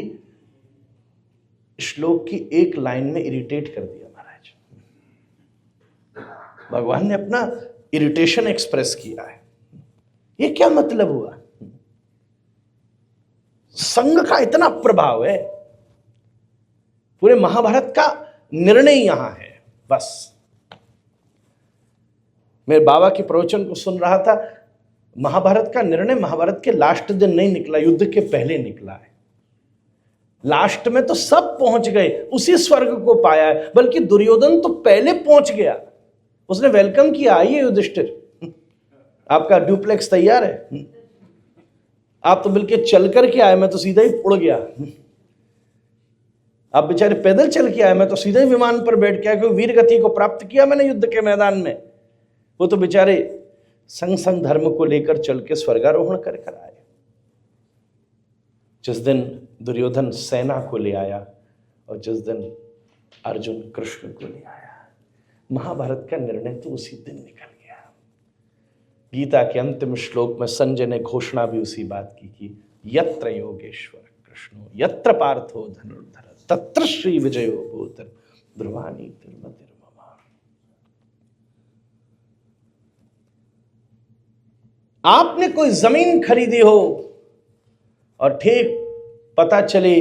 श्लोक की एक लाइन में इरिटेट कर दिया। महाराज, भगवान ने अपना इरिटेशन एक्सप्रेस किया है। ये क्या मतलब हुआ? संग का इतना प्रभाव है, पूरे महाभारत का निर्णय यहां है। बस मेरे बाबा के प्रवचन को सुन रहा था, महाभारत का निर्णय महाभारत के लास्ट दिन नहीं निकला, युद्ध के पहले निकला है। लास्ट में तो सब पहुंच गए, उसी स्वर्ग को पाया है, बल्कि दुर्योधन तो पहले पहुंच गया। उसने वेलकम किया, आइए युधिष्ठिर, आपका ड्यूप्लेक्स तैयार है। आप तो बिल्कुल चल करके आए, मैं तो सीधा ही उड़ गया। आप बेचारे पैदल चल के आए, मैं तो सीधा ही विमान पर बैठ के आया, क्योंकि वीर गति को प्राप्त किया मैंने युद्ध के मैदान में। वो तो बेचारे संग संग धर्म को लेकर चल के स्वर्गारोहण कर कर आए। जिस दिन दुर्योधन सेना को ले आया और जिस दिन अर्जुन कृष्ण को ले आया, महाभारत का निर्णय तो उसी दिन निकल गया। गीता के अंतिम श्लोक में संजय ने घोषणा भी उसी बात की कि यत्र योगेश्वर कृष्णो यत्र पार्थो धनुर्धर तत्र श्री विजयो भूतर ध्रुवानी तिर्मतिर्मम। आपने कोई जमीन खरीदी हो और ठीक पता चले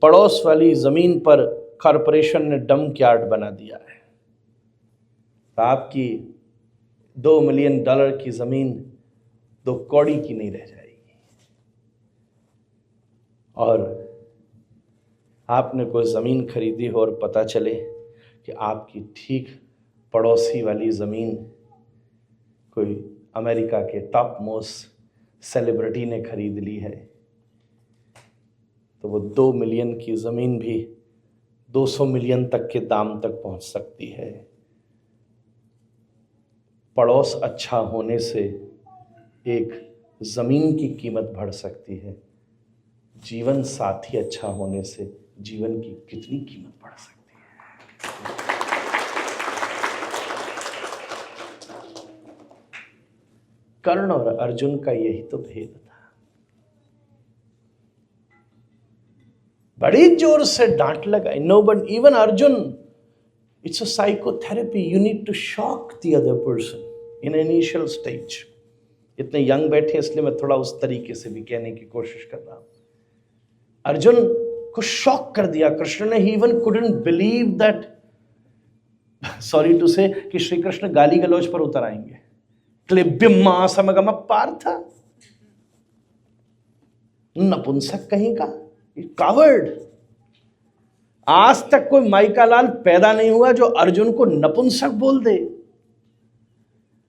पड़ोस वाली जमीन पर कॉरपोरेशन ने डंप यार्ड बना दिया है, तो आपकी $2 मिलियन की जमीन 2 कौड़ी की नहीं रह जाएगी। और आपने कोई जमीन खरीदी हो और पता चले कि आपकी ठीक पड़ोसी वाली जमीन कोई अमेरिका के टॉप मोस्ट सेलिब्रिटी ने खरीद ली है, तो वो 2 मिलियन की जमीन भी 200 मिलियन तक के दाम तक पहुंच सकती है। पड़ोस अच्छा होने से एक जमीन की कीमत बढ़ सकती है, जीवन साथी अच्छा होने से जीवन की कितनी कीमत बढ़ सकती है। कर्ण और अर्जुन का यही तो भेद था। बड़ी जोर से डांट लगाई, no but even Arjun, it's a psychotherapy, you need to shock the other person in initial stage. इतने यंग बैठे इसलिए मैं थोड़ा उस तरीके से भी कहने की कोशिश कर रहा हूं। अर्जुन को शॉक कर दिया कृष्ण ने। He even couldn't believe that, sorry to say, कि श्री कृष्ण गाली गलौज पर उतर आएंगे। क्लिब्यमा समगम पार्थ, नपुंसक कहीं का, कावर्ड। आज तक कोई माइका लाल पैदा नहीं हुआ जो अर्जुन को नपुंसक बोल दे,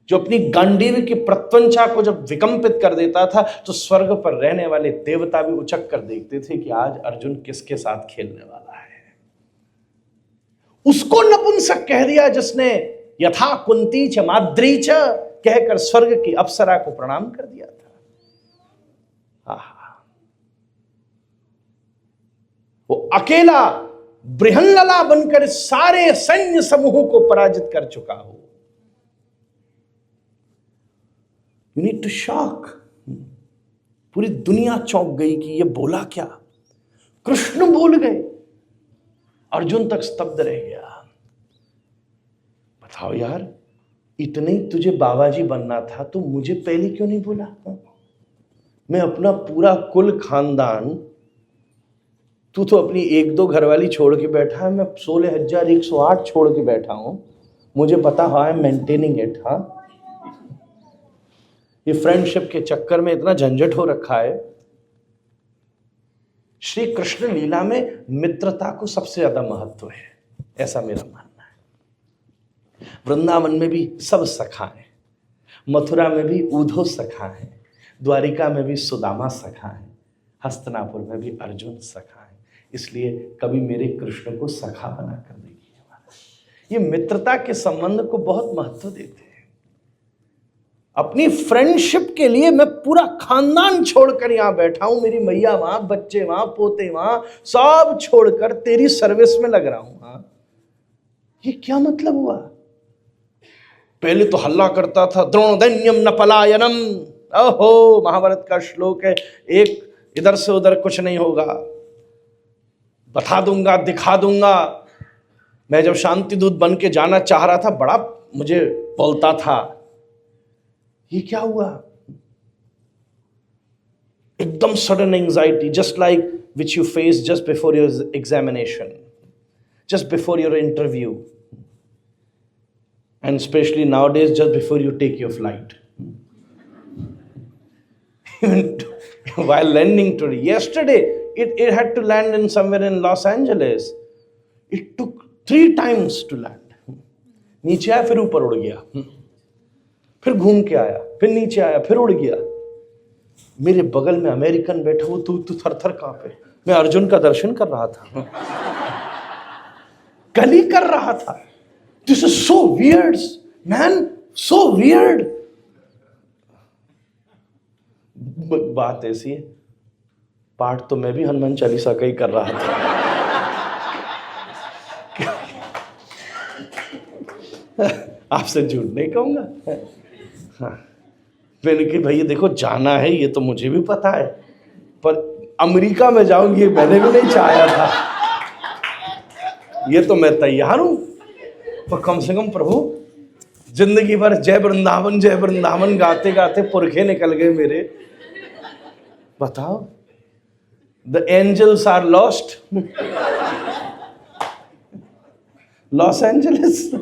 जो अपनी गांडीव की प्रत्यंचा को जब विकंपित कर देता था तो स्वर्ग पर रहने वाले देवता भी उचक कर देखते थे कि आज अर्जुन किसके साथ खेलने वाला है। उसको नपुंसक कह दिया जिसने यथा कुंती च माद्री च कहकर स्वर्ग की अप्सरा को प्रणाम कर दिया था। आहा, वो अकेला बृहन्नला बनकर सारे सैन्य समूह को पराजित कर चुका हो। You need to shock. पूरी दुनिया चौंक गई कि ये बोला क्या, कृष्ण बोल गए। अर्जुन तक स्तब्ध रह गया। बताओ यार, इतने ही तुझे बाबाजी बनना था तो मुझे पहले क्यों नहीं बोला? मैं अपना पूरा कुल खानदान, तू तो अपनी एक दो घरवाली छोड़ के बैठा है, मैं 16,108 छोड़ के बैठा हूं। मुझे पता है, आई एम मेंटेनिंग इट। हाँ, ये फ्रेंडशिप के चक्कर में इतना झंझट हो रखा है। श्री कृष्ण लीला में मित्रता को सबसे ज्यादा महत्व है, ऐसा मेरा मानना है। वृंदावन में भी सब सखा है, मथुरा में भी ऊधो सखा है, द्वारिका में भी सुदामा सखा है, हस्तिनापुर में भी अर्जुन सखा है। इसलिए कभी मेरे कृष्ण को सखा बना कर देखिए। ये मित्रता के संबंध को बहुत महत्व देते हैं। अपनी फ्रेंडशिप के लिए मैं पूरा खानदान छोड़कर यहां बैठा हूं, मेरी मैया वहां, बच्चे वहां, पोते वहां, सब छोड़कर तेरी सर्विस में लग रहा हूं। हाँ, ये क्या मतलब हुआ? पहले तो हल्ला करता था, द्रोणदैन्यम न पलायनम। ओहो, महाभारत का श्लोक है, एक इधर से उधर कुछ नहीं होगा, बता दूंगा, दिखा दूंगा। मैं जब शांति दूत बन के जाना चाह रहा था, बड़ा मुझे बोलता था। ये क्या हुआ? एकदम sudden anxiety, just like which you face just before your examination, just before your interview, and specially now days just before you take your flight. While landing today, yesterday, it had to land in somewhere in Los Angeles. It took 3 times to land. नीचे आया, फिर ऊपर उड़ गया, फिर घूम के आया, फिर नीचे आया, फिर उड़ गया। मेरे बगल में अमेरिकन बैठा, वो तू थर थर कांपे। मैं अर्जुन का दर्शन कर रहा था, कल ही कर रहा था। This is so weird, man, so weird. बात ऐसी है, पाठ तो मैं भी हनुमान चालीसा का ही कर रहा था। आपसे झूठ नहीं कहूंगा। हाँ, मैंने कि भैया देखो, जाना है ये तो मुझे भी पता है, पर अमेरिका में जाऊंगी ये मैंने भी नहीं चाहा था। ये तो मैं तैयार हूं, पर कम से कम प्रभु जिंदगी भर जय वृंदावन गाते गाते पुरखे निकल गए मेरे। बताओ, the angels are lost, Los Angeles,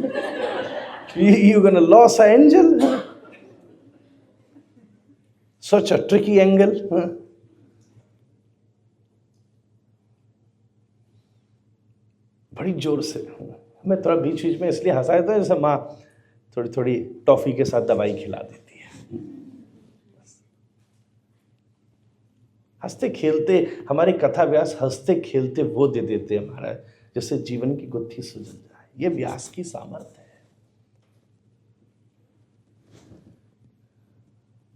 you gonna loss angel, such a tricky angle. बड़ी जोर से मैं थोड़ा बीच बीच में इसलिए हंसाया था, जैसे माँ थोड़ी थोड़ी टॉफी के साथ दवाई खिला देती है। हंसते खेलते हमारे कथा व्यास हंसते खेलते वो दे देते हैं महाराज, जैसे जीवन की गुत्थी सुलझ जाए। ये व्यास की सामर्थ्य है।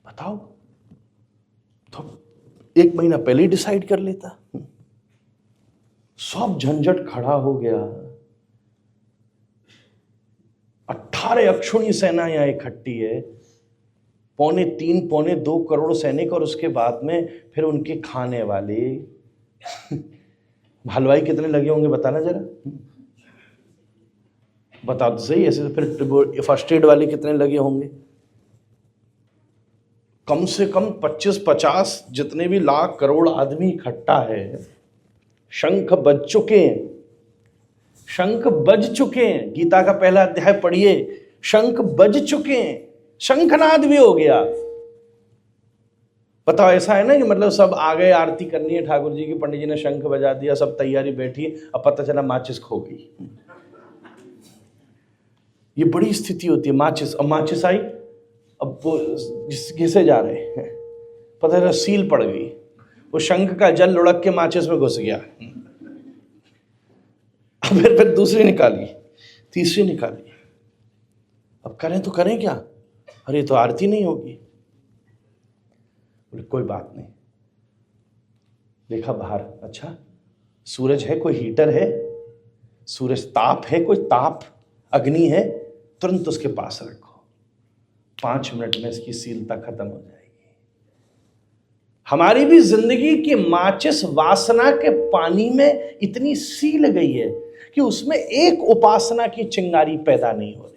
बताओ, तो 1 महीना पहले ही डिसाइड कर लेता, सब झंझट खड़ा हो गया। 18 अक्षुणी सेना यहां इकट्ठी है, 3.25 पौने 2 करोड़ सैनिक, और उसके बाद में फिर उनके खाने वाले। हलवाई कितने लगे होंगे बताना जरा, बता तो सही। ऐसे तो फिर फर्स्ट एड वाले कितने लगे होंगे। कम से कम 25-50 जितने भी लाख करोड़ आदमी इकट्ठा है, शंख बज चुके हैं, शंख बज चुके हैं। गीता का पहला अध्याय पढ़िए, शंख बज चुके हैं, शंखनाद भी हो गया। बताओ, ऐसा है ना कि मतलब सब आ गए, आरती करनी है ठाकुर जी की, पंडित जी ने शंख बजा दिया, सब तैयारी बैठी, अब पता चला माचिस खो गई। ये बड़ी स्थिति होती है। माचिस, अब माचिस आई, अब वो घिसे जा रहे हैं, पता चला सील पड़ गई, वो शंख का जल लुढ़क के माचिस में घुस गया। अब फिर दूसरी निकाली, तीसरी निकाली, अब करें तो करें क्या? अरे तो आरती नहीं होगी। बोले कोई बात नहीं। देखा बाहर, अच्छा सूरज है, कोई हीटर है, सूरज ताप है, कोई ताप अग्नि है, तुरंत उसके पास रखो, 5 मिनट में इसकी शीलता खत्म हो जाएगी। हमारी भी जिंदगी की माचिस वासना के पानी में इतनी सील गई है कि उसमें एक उपासना की चिंगारी पैदा नहीं हो रही है।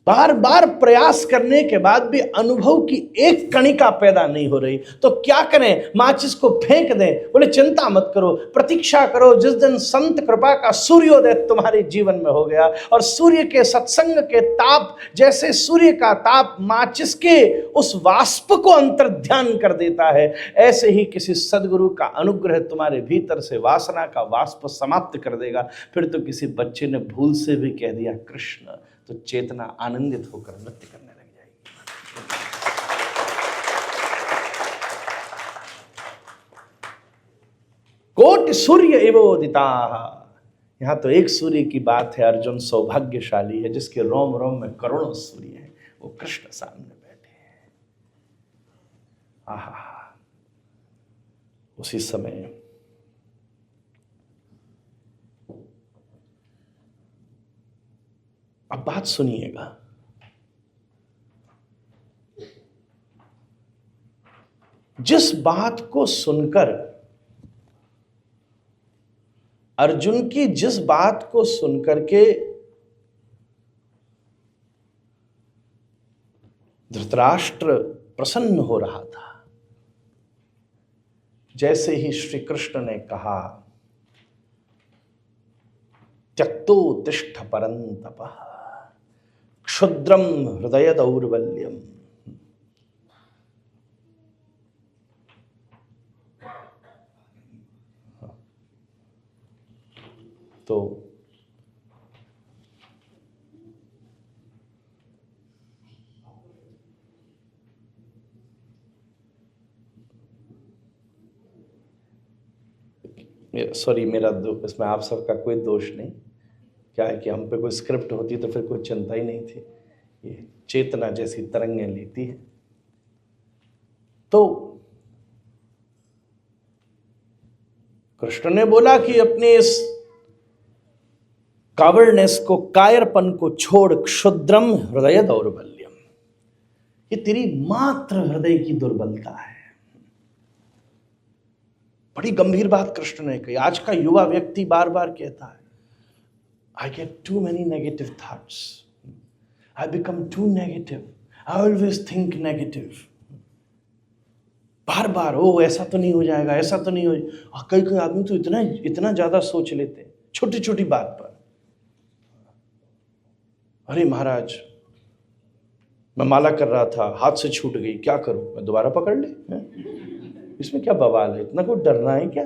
बार बार प्रयास करने के बाद भी अनुभव की एक कणिका पैदा नहीं हो रही, तो क्या करें? माचिस को फेंक दें? बोले चिंता मत करो, प्रतीक्षा करो, जिस दिन संत कृपा का सूर्योदय तुम्हारे जीवन में हो गया और सूर्य के सत्संग के ताप, जैसे सूर्य का ताप माचिस के उस वाष्प को अंतर्ध्यान कर देता है, ऐसे ही किसी सदगुरु का अनुग्रह तुम्हारे भीतर से वासना का वाष्प समाप्त कर देगा। फिर तो किसी बच्चे ने भूल से भी कह दिया कृष्ण, तो चेतना आनंदित होकर नृत्य करने लग जाएगी। कोटि सूर्य एवोदिता, यहां तो एक सूर्य की बात है। अर्जुन सौभाग्यशाली है जिसके रोम रोम में करोड़ों सूर्य हैं, वो कृष्ण सामने बैठे हैं। आहा, उसी समय अब बात सुनिएगा। जिस बात को सुनकर अर्जुन की, जिस बात को सुनकर के धृतराष्ट्र प्रसन्न हो रहा था, जैसे ही श्री कृष्ण ने कहा त्यक्तो तिष्ठ परंतपः क्षुद्रम हृदय दौर्बल्यम, तो सॉरी, मेरा इसमें आप सबका कोई दोष नहीं। क्या है कि हम पे कोई स्क्रिप्ट होती तो फिर कोई चिंता ही नहीं थी। ये चेतना जैसी तरंगें लेती है। तो कृष्ण ने बोला कि अपने इस कावर्डनेस को, कायरपन को छोड़, क्षुद्रम हृदय दौर्बल्यम, ये तेरी मात्र हृदय की दुर्बलता है। बड़ी गंभीर बात कृष्ण ने कही। आज का युवा व्यक्ति बार बार कहता है, I get too many negative thoughts. I become too negative. I always think negative. बार बार ओ ऐसा तो नहीं हो जाएगा, ऐसा तो नहीं हो जाएगा। कई कई आदमी तो इतना ज्यादा सोच लेते हैं छोटी छोटी बात पर। अरे महाराज, मैं माला कर रहा था, हाथ से छूट गई, क्या करूं? मैं दोबारा पकड़ ले? इसमें क्या बवाल है? इतना कुछ डरना है क्या?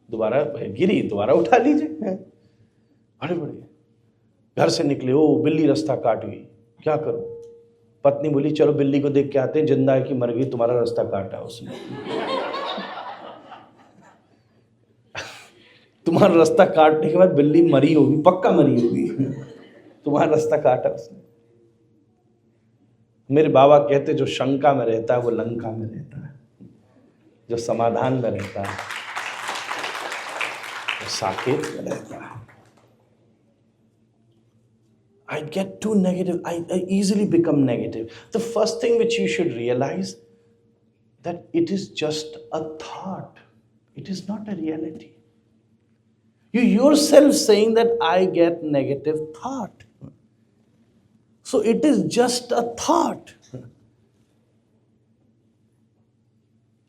दोबारा गिरी, दोबारा उठा लीजिए। बड़े घर से निकले, ओ बिल्ली रास्ता काट गई, क्या करूं? पत्नी बोली चलो बिल्ली को देख के आते हैं, जिंदा है कि मर गई, तुम्हारा रास्ता काटा उसने। तुम्हारा रास्ता काटने के बाद बिल्ली मरी होगी, पक्का मरी होगी। तुम्हारा रास्ता काटा उसने। मेरे बाबा कहते जो शंका में रहता है वो लंका में रहता है, जो समाधान में रहता है वो साकेत में रहता है। I get too negative. I easily become negative. The first thing which you should realize that it is just a thought. It is not a reality. You yourself saying that I get negative thought. So it is just a thought.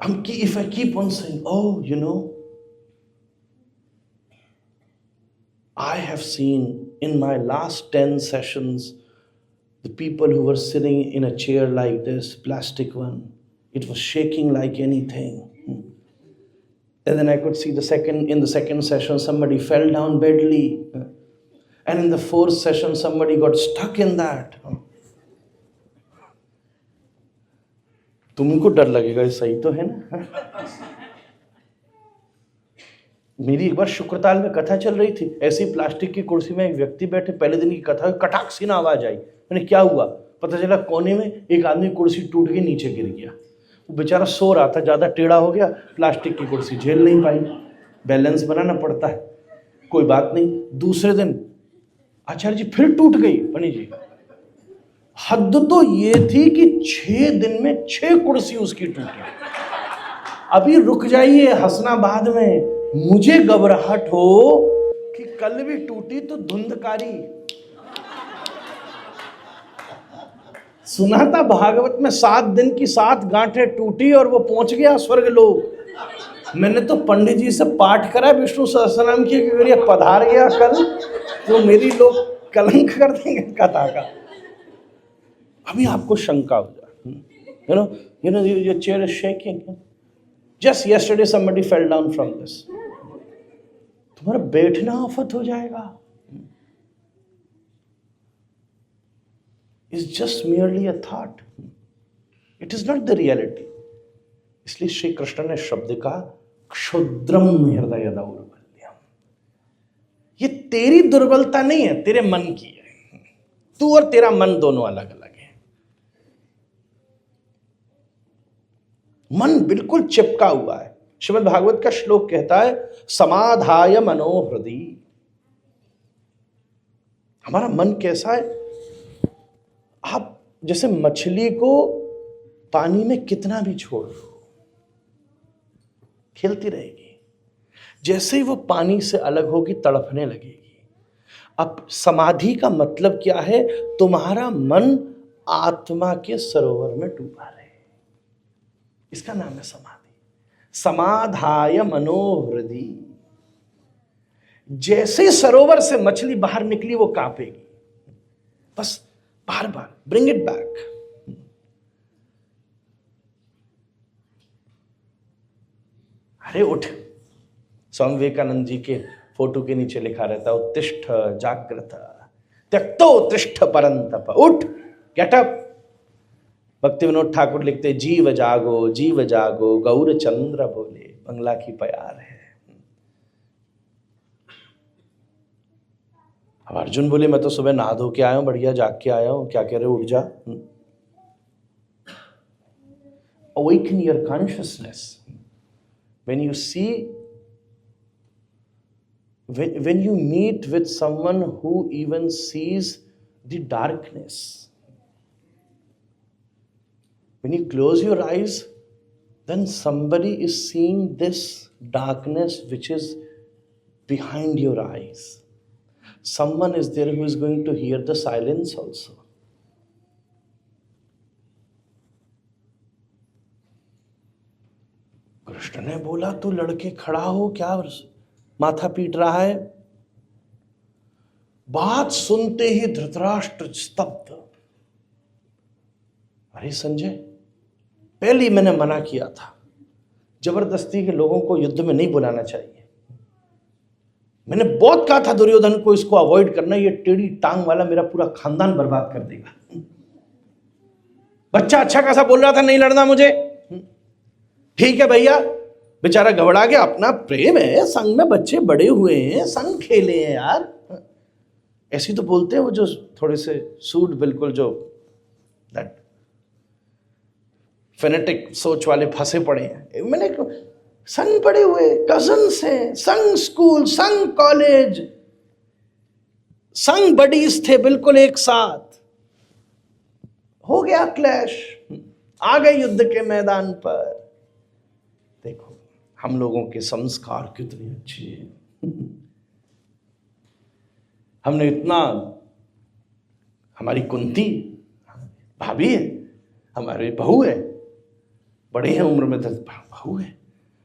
If I keep on saying, oh, you know, I have seen in my last 10 sessions, the people who were sitting in a chair like this, plastic one, it was shaking like anything. And then I could see in the second session, somebody fell down badly. And in the fourth session, somebody got stuck in that. तुमको डर लगेगा, ये सही तो है ना? मेरी एक बार शुक्रताल में कथा चल रही थी, ऐसी प्लास्टिक की कुर्सी में एक व्यक्ति बैठे, पहले दिन की कथा, कटाक सी ना आवाज आई। मैंने क्या हुआ, पता चला कोने में एक आदमी कुर्सी टूट के नीचे गिर गया। वो बेचारा सो रहा था, ज्यादा टेढ़ा हो गया, प्लास्टिक की कुर्सी झेल नहीं पाई, बैलेंस बनाना पड़ता है, कोई बात नहीं। दूसरे दिन आचार्य जी फिर टूट गई। पनी जी, हद तो ये थी कि 6 दिन में 6 कुर्सी उसकी टूटी। अभी रुक जाइए, हंसना बाद में। मुझे घबराहट हो कि कल भी टूटी तो धुंधकारी। सुना था भागवत में 7 दिन की 7 गांठें टूटी और वो पहुंच गया स्वर्ग लोक। मैंने तो पंडित जी से पाठ करा विष्णु सहस्त्रनाम की, अगर ये पधार गया कल तो मेरी लोग कलंक कर देंगे कथा का। अभी आपको शंका हो जाए, you know your chair is shaking. Just yesterday somebody fell down from this. तुम्हारा बैठना आफत हो जाएगा। It's just merely a thought. It is not the reality. इसलिए श्री कृष्ण ने शब्द का क्षुद्रम हृदय दौर्बल्यम। ये तेरी दुर्बलता नहीं है, तेरे मन की है। तू और तेरा मन दोनों अलग अलग है। मन बिल्कुल चिपका हुआ है। श्रीमद् भागवत का श्लोक कहता है, समाधाय मनोहृदि। हमारा मन कैसा है? आप जैसे मछली को पानी में कितना भी छोड़ दो, खेलती रहेगी। जैसे ही वो पानी से अलग होगी, तड़पने लगेगी। अब समाधि का मतलब क्या है? तुम्हारा मन आत्मा के सरोवर में डूबा रहे, इसका नाम है समाधि। समाधाय मनोहृदि। जैसे सरोवर से मछली बाहर निकली, वो कांपेगी। बस बार बार ब्रिंग इट बैक। अरे उठ। स्वामी विवेकानंद जी के फोटो के नीचे लिखा रहता है, उत्तिष्ठ जागृत त्यक्तो उत्तिष्ठ परंतप। उठ, गेट अप। भक्ति विनोद ठाकुर लिखते, जीव जागो गौर चंद्र बोले। बंगला की प्यार है। अब अर्जुन बोले, मैं तो सुबह नहा धो के आया हूं, बढ़िया जाग के आया हूं। क्या कह रहे हो, उठ जा। Awaken your consciousness. When you see, when you meet with someone who even sees the darkness, when you close your eyes, then somebody is seeing this darkness which is behind your eyes. Someone is there who is going to hear the silence also. Krishna ने बोला, तू लड़के खड़ा हो, क्या माथा पीट रहा है? बात सुनते ही धृतराष्ट्र स्तब्ध। अरे संजय, पहले ही मैंने मना किया था, जबरदस्ती के लोगों को युद्ध में नहीं बुलाना चाहिए। मैंने बहुत कहा था दुर्योधन को, इसको अवॉइड करना, ये टेढ़ी टांग वाला मेरा पूरा खानदान बर्बाद कर देगा। बच्चा अच्छा खासा बोल रहा था, नहीं लड़ना मुझे। ठीक है भैया, बेचारा घबरा गया। अपना प्रेम है, संग में बच्चे बड़े हुए हैं, संग खेले हैं यार। ऐसी तो बोलते हैं वो जो थोड़े से सूट, बिल्कुल जो दैट फेनेटिक सोच वाले फंसे पड़े हैं। मैंने संग पड़े हुए कजन्स हैं, संग स्कूल, संग कॉलेज, संग बडीज थे, बिल्कुल एक साथ। हो गया क्लैश, आ गए युद्ध के मैदान पर। देखो हम लोगों के संस्कार कितने अच्छे हैं। हमने इतना, हमारी कुंती भाभी है, हमारी बहू है, बड़े हैं उम्र में, बहू है,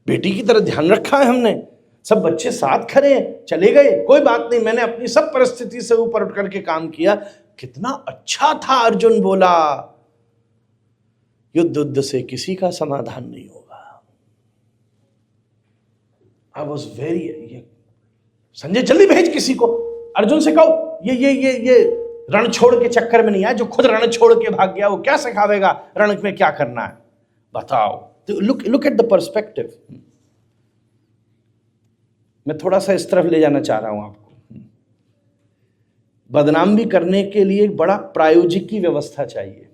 बेटी की तरह ध्यान रखा है हमने, सब बच्चे साथ खड़े हैं, चले गए, कोई बात नहीं, मैंने अपनी सब परिस्थिति से ऊपर उठ करके काम किया। कितना अच्छा था। अर्जुन बोला युद्ध से किसी का समाधान नहीं होगा। आई वॉज वेरी, संजय जल्दी भेज किसी को, अर्जुन से कहो ये रण छोड़ के चक्कर में नहीं आया, जो खुद रण छोड़ के भाग गया वो क्या सिखावेगा रण में क्या करना है, बताओ। Look at the perspective. मैं थोड़ा सा इस तरफ ले जाना चाह रहा हूं आपको। बदनाम भी करने के लिए एक बड़ा प्रायोजिक की व्यवस्था चाहिए।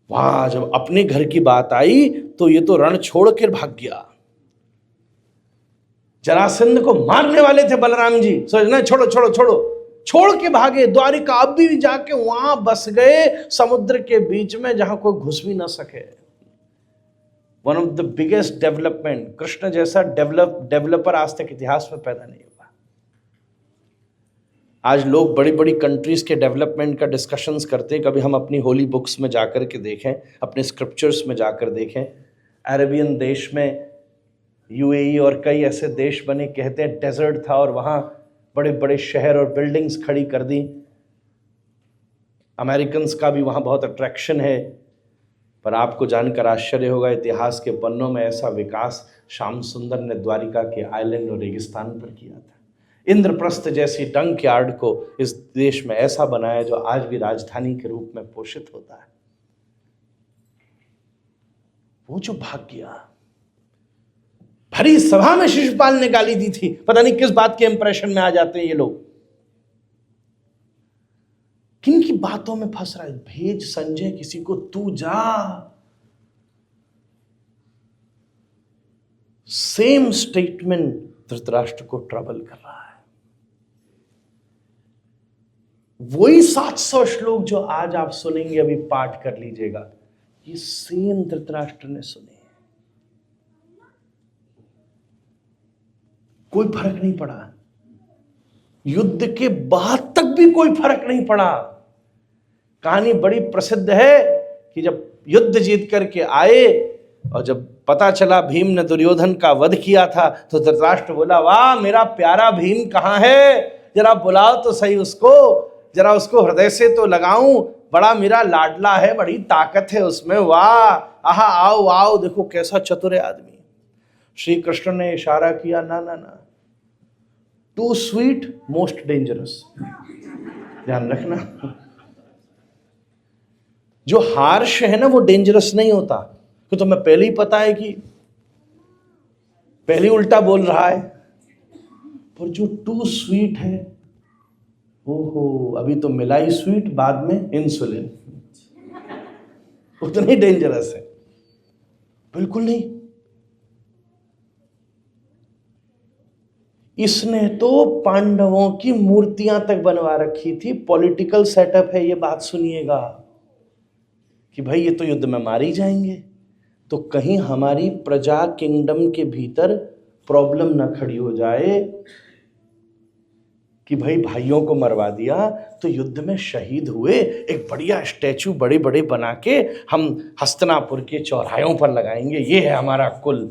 वहां जब अपने घर की बात आई तो ये तो रण छोड़ के भाग गया। जरासंध को मारने वाले थे बलराम जी, सोचना छोड़ो छोड़ो छोड़ो, छोड़ के भागे। द्वारिका अब भी जाके वहां बस गए समुद्र के बीच में, जहां कोई घुस भी ना सके। One of the biggest development, Krishna जैसा डेवलपर आज तक इतिहास में पैदा नहीं हुआ। आज लोग बड़ी बड़ी कंट्रीज के डेवलपमेंट का डिस्कशंस करते हैं। कभी हम अपनी होली बुक्स में जाकर के देखें, अपने स्क्रिप्चर्स में जाकर देखें, अरेबियन देश में, यूएई और कई ऐसे देश बने, कहते हैं डेजर्ट था और वहाँ बड़े बड़े शहर और बिल्डिंग्स खड़ी कर दी। अमेरिकन्स का भी वहाँ बहुत अट्रैक्शन है, पर आपको जानकर आश्चर्य होगा इतिहास के पन्नों में ऐसा विकास श्याम सुंदर ने द्वारिका के आइलैंड और रेगिस्तान पर किया था। इंद्रप्रस्थ जैसी डंक यार्ड को इस देश में ऐसा बनाया जो आज भी राजधानी के रूप में पोषित होता है। वो जो भाग गया, भरी सभा में शिशुपाल ने गाली दी थी। पता नहीं किस बात के इंप्रेशन में आ जाते हैं ये लोग, किन की बातों में फंस रहा है। भेज संजय किसी को, तू जा। सेम स्टेटमेंट धृतराष्ट्र को ट्रबल कर रहा है। वही 700 श्लोक जो आज आप सुनेंगे, अभी पाठ कर लीजिएगा, ये सेम धृतराष्ट्र ने सुने। कोई फर्क नहीं पड़ा, युद्ध के बाद तक भी कोई फर्क नहीं पड़ा। कहानी बड़ी प्रसिद्ध है कि जब युद्ध जीत करके आए और जब पता चला भीम ने दुर्योधन का वध किया था, तो धृतराष्ट्र बोला, वाह मेरा प्यारा भीम कहाँ है, जरा बुलाओ तो सही उसको, जरा उसको हृदय से तो लगाऊं, बड़ा मेरा लाडला है, बड़ी ताकत है उसमें, वाह आहा आओ आओ, देखो कैसा चतुर है आदमी। श्री कृष्ण ने इशारा किया, ना ना ना, टू स्वीट मोस्ट डेंजरस। ध्यान रखना, जो हार्श है ना वो डेंजरस नहीं होता। तो तुम्हें पहले ही पता है कि पहले उल्टा बोल रहा है, पर जो टू स्वीट है, ओहो अभी तो मिलाई स्वीट, बाद में इंसुलिन, उतनी डेंजरस है। बिल्कुल नहीं। इसने तो पांडवों की मूर्तियां तक बनवा रखी थी। पॉलिटिकल सेटअप है, ये बात सुनिएगा कि भाई ये तो युद्ध में मारी जाएंगे, तो कहीं हमारी प्रजा किंगडम के भीतर प्रॉब्लम ना खड़ी हो जाए कि भाई भाइयों को मरवा दिया तो युद्ध में शहीद हुए, एक बढ़िया स्टैचू बड़े बड़े बना के हम हस्तिनापुर के चौराहों पर लगाएंगे, ये है हमारा कुल।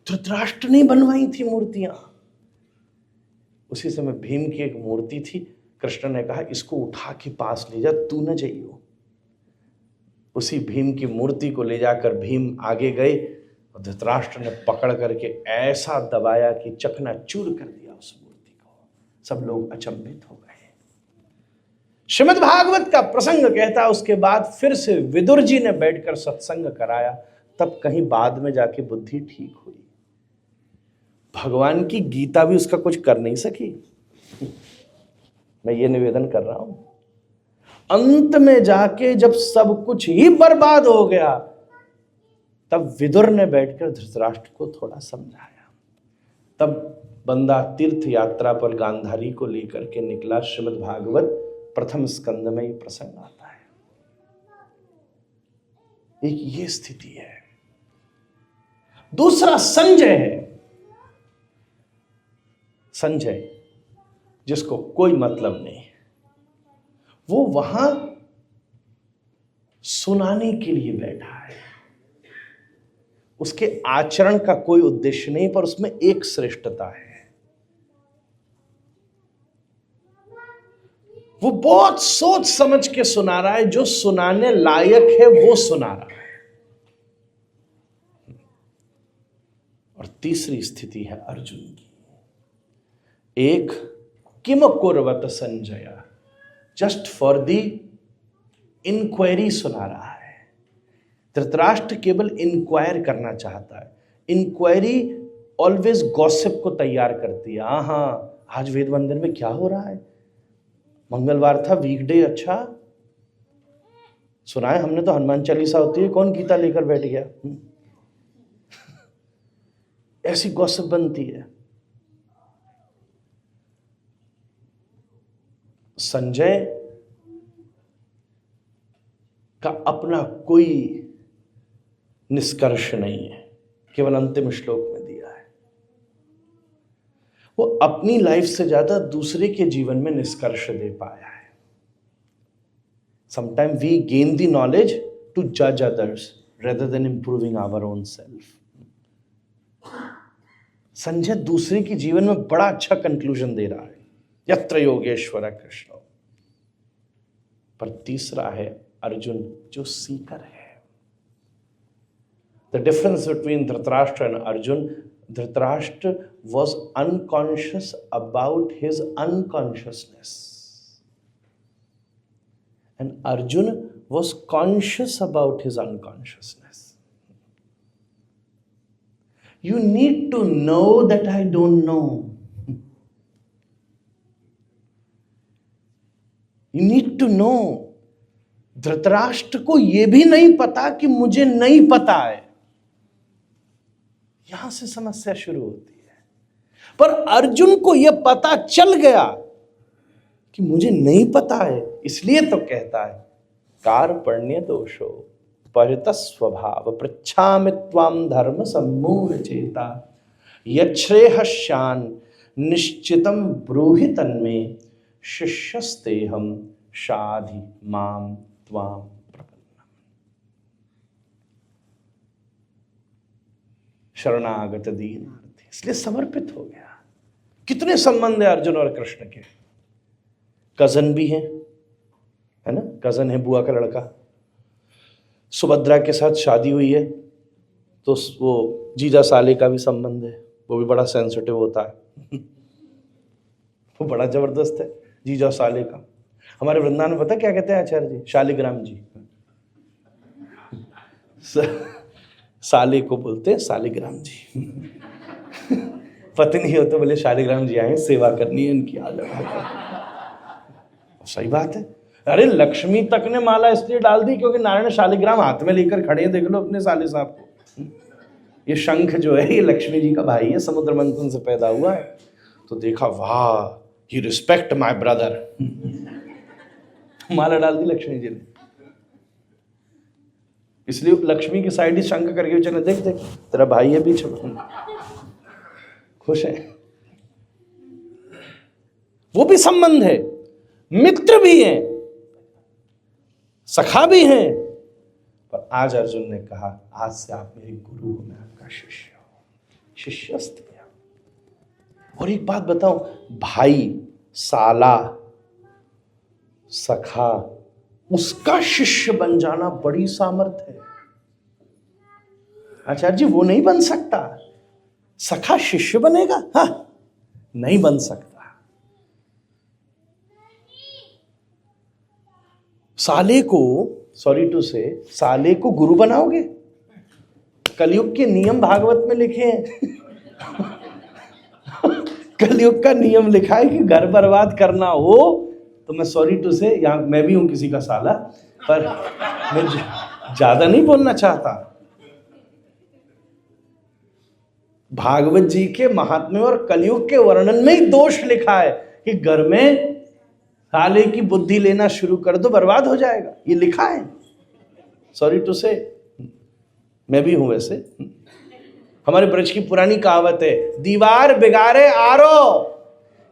धृतराष्ट्र ने बनवाई थी मूर्तियां। उसी समय भीम की एक मूर्ति थी, कृष्ण ने कहा इसको उठा के पास ले जा, तू न जाइयो। उसी भीम की मूर्ति को ले जाकर भीम आगे गए और धृतराष्ट्र ने पकड़ करके ऐसा दबाया कि चकनाचूर कर दिया उस मूर्ति को। सब लोग अचंभित हो गए। श्रीमद् भागवत का प्रसंग कहता, उसके बाद फिर से विदुर जी ने बैठकर सत्संग कराया, तब कहीं बाद में जाके बुद्धि ठीक हुई। भगवान की गीता भी उसका कुछ कर नहीं सकी। मैं ये निवेदन कर रहा हूं, अंत में जाके जब सब कुछ ही बर्बाद हो गया, तब विदुर ने बैठकर धृतराष्ट्र को थोड़ा समझाया। तब बंदा तीर्थ यात्रा पर गांधारी को लेकर के निकला। श्रीमद् भागवत प्रथम स्कंद में ये प्रसंग आता है। एक ये स्थिति है। दूसरा संजय है। संजय जिसको कोई मतलब नहीं, वो वहां सुनाने के लिए बैठा है। उसके आचरण का कोई उद्देश्य नहीं, पर उसमें एक श्रेष्ठता है। वो बहुत सोच समझ के सुना रहा है, जो सुनाने लायक है वो सुना रहा है। और तीसरी स्थिति है अर्जुन की। एक किम कुर्वत Sanjay, just for the inquiry सुना रहा है। धृतराष्ट्र केवल इंक्वायर करना चाहता है। इंक्वायरी ऑलवेज गॉसिप को तैयार करती है। हाँ, आज वेद मंदिर में क्या हो रहा है, मंगलवार था, वीकडे, अच्छा सुना है हमने तो हनुमान चालीसा होती है, कौन गीता लेकर बैठ गया। ऐसी गॉसिप बनती है। संजय का अपना कोई निष्कर्ष नहीं है, केवल अंतिम श्लोक में दिया है। वो अपनी लाइफ से ज्यादा दूसरे के जीवन में निष्कर्ष दे पाया है। Sometime we gain the knowledge to जज others rather than improving our own self. Sanjay दूसरे के जीवन में बड़ा अच्छा कंक्लूजन दे रहा है, यत्र योगेश्वर कृष्ण। पर तीसरा है अर्जुन, जो सीकर है। The difference between Dhritarashtra and Arjun, Dhritarashtra was unconscious about his unconsciousness and Arjun was conscious about his unconsciousness. You need to know that I don't know. You need to know. Dhritarashtra को यह भी नहीं पता कि मुझे नहीं पता है। यहां से समस्या शुरू होती है। पर अर्जुन को यह पता चल गया कि मुझे नहीं पता है, इसलिए तो कहता है कार्पण्य दोषो परित स्वभाव पृच्छामि त्वां धर्म सम्मूढ़ चेता यच्छ्रेयस्यान् निश्चितं ब्रूहि तन्मे शिष्यस्तेहं शाधि मां त्वां प्रपन्नम्। शरणागत दीनार्थ, इसलिए समर्पित हो गया। कितने संबंध है अर्जुन और कृष्ण के। कजन भी हैं, है ना, कजन है बुआ का लड़का। सुभद्रा के साथ शादी हुई है तो वो जीजा साले का भी संबंध है, वो भी बड़ा सेंसिटिव होता है। वो बड़ा जबरदस्त है जीजा साले का। हमारे वृंदावन में पता क्या कहते हैं आचार्य जी, शालिग्राम जी। साले को बोलते हैं शालिग्राम जी। पत्नी हो तो बोले शालिग्राम जी आए, सेवा करनी है इनकी। सही बात है। अरे लक्ष्मी तक ने माला इसलिए डाल दी क्योंकि नारायण शालिग्राम हाथ में लेकर खड़े हैं। देख लो अपने साले साहब को। ये शंख जो है ये लक्ष्मी जी का भाई है, समुद्र मंथन से पैदा हुआ है। तो देखा, वाह ही रिस्पेक्ट माय ब्रदर। माला डाल दी लक्ष्मी जी ने, इसलिए लक्ष्मी की साइड ही शंख करके चले, देख देख तेरा भाई है पीछे। खुश है। वो भी संबंध है, मित्र भी हैं, सखा भी हैं। पर आज अर्जुन ने कहा, आज से आप मेरे गुरु हो, मैं आपका शिष्य हूं, शिष्यस्त। और एक बात बताऊं, भाई, साला, सखा, उसका शिष्य बन जाना बड़ी सामर्थ्य है। आचार्य जी वो नहीं बन सकता। सखा शिष्य बनेगा? हाँ, नहीं बन सकता। साले को, सॉरी टू से, साले को गुरु बनाओगे? कलयुग के नियम भागवत में लिखे हैं। कलयुग का नियम लिखा है कि घर बर्बाद करना हो तो मैं सॉरी टू से, यहाँ मैं भी हूं किसी का साला, पर मैं ज्यादा नहीं बोलना चाहता। भागवत जी के महात्म्य और कलयुग के वर्णन में ही दोष लिखा है कि घर में साले की बुद्धि लेना शुरू कर दो, बर्बाद हो जाएगा। ये लिखा है, सॉरी टू से, मैं भी हूं वैसे। हमारे ब्रज की पुरानी कहावत है, दीवार बिगाड़े आरो।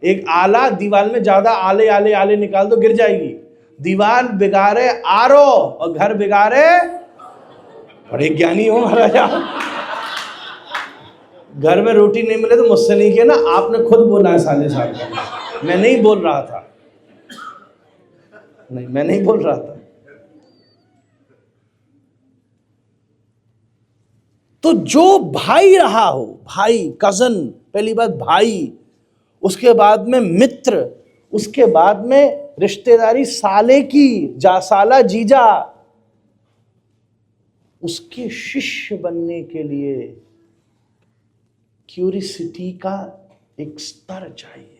एक आला दीवार में ज्यादा आले आले आले निकाल दो, गिर जाएगी। दीवार बिगाड़े आरो और घर बिगाड़े। बड़े ज्ञानी हो महाराजा। घर में रोटी नहीं मिले तो मुझसे नहीं किया ना, आपने खुद बोला है साले साहब का, मैं नहीं बोल रहा था, नहीं मैं नहीं बोल रहा था। तो जो भाई रहा हो, भाई, कजन, पहली बात भाई, उसके बाद में मित्र, उसके बाद में रिश्तेदारी साले की, साला जीजा, उसके शिष्य बनने के लिए क्यूरियोसिटी का एक स्तर चाहिए।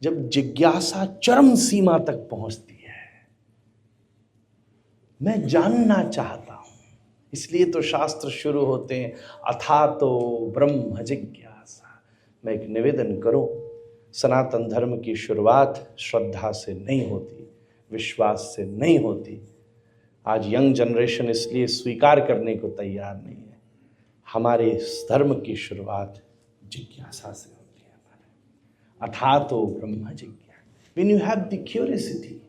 जब जिज्ञासा चरम सीमा तक पहुंचती है, मैं जानना चाहता हूं, इसलिए तो शास्त्र शुरू होते हैं अथातो ब्रह्म जिज्ञासा। मैं एक निवेदन करूं, सनातन धर्म की शुरुआत श्रद्धा से नहीं होती, विश्वास से नहीं होती। आज यंग जनरेशन इसलिए स्वीकार करने को तैयार नहीं है। हमारे इस धर्म की शुरुआत जिज्ञासा से होती है। अथातो ब्रह्म जिज्ञासा, when you have the curiosity,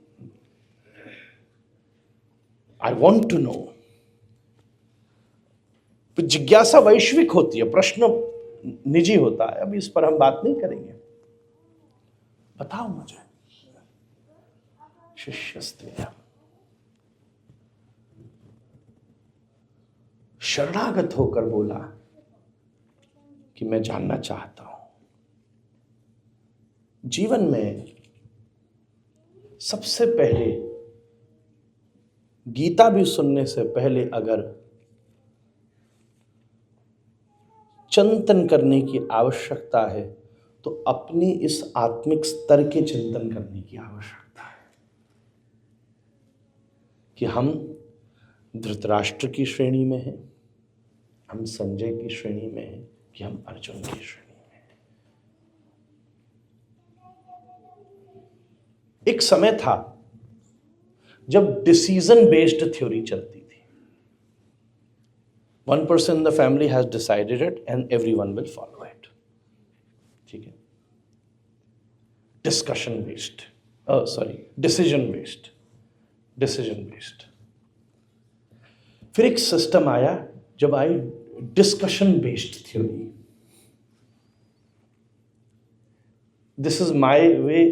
I want to know. जिज्ञासा वैश्विक होती है, प्रश्न निजी होता है, अभी इस पर हम बात नहीं करेंगे। बताओ मुझे, शिष्यस्त्वेयम्, शरणागत होकर बोला कि मैं जानना चाहता हूं। जीवन में सबसे पहले, गीता भी सुनने से पहले अगर चिंतन करने की आवश्यकता है तो अपनी इस आत्मिक स्तर के चिंतन करने की आवश्यकता है कि हम धृतराष्ट्र की श्रेणी में हैं, हम संजय की श्रेणी में हैं, कि हम अर्जुन की श्रेणी में हैं। एक समय था जब डिसीजन बेस्ड थ्योरी चलती थी। 1 person in the family has decided it and everyone will follow it. ठीक है, डिस्कशन बेस्ड, डिसीजन बेस्ड। फिर एक सिस्टम आया जब आई discussion based theory. This is my way,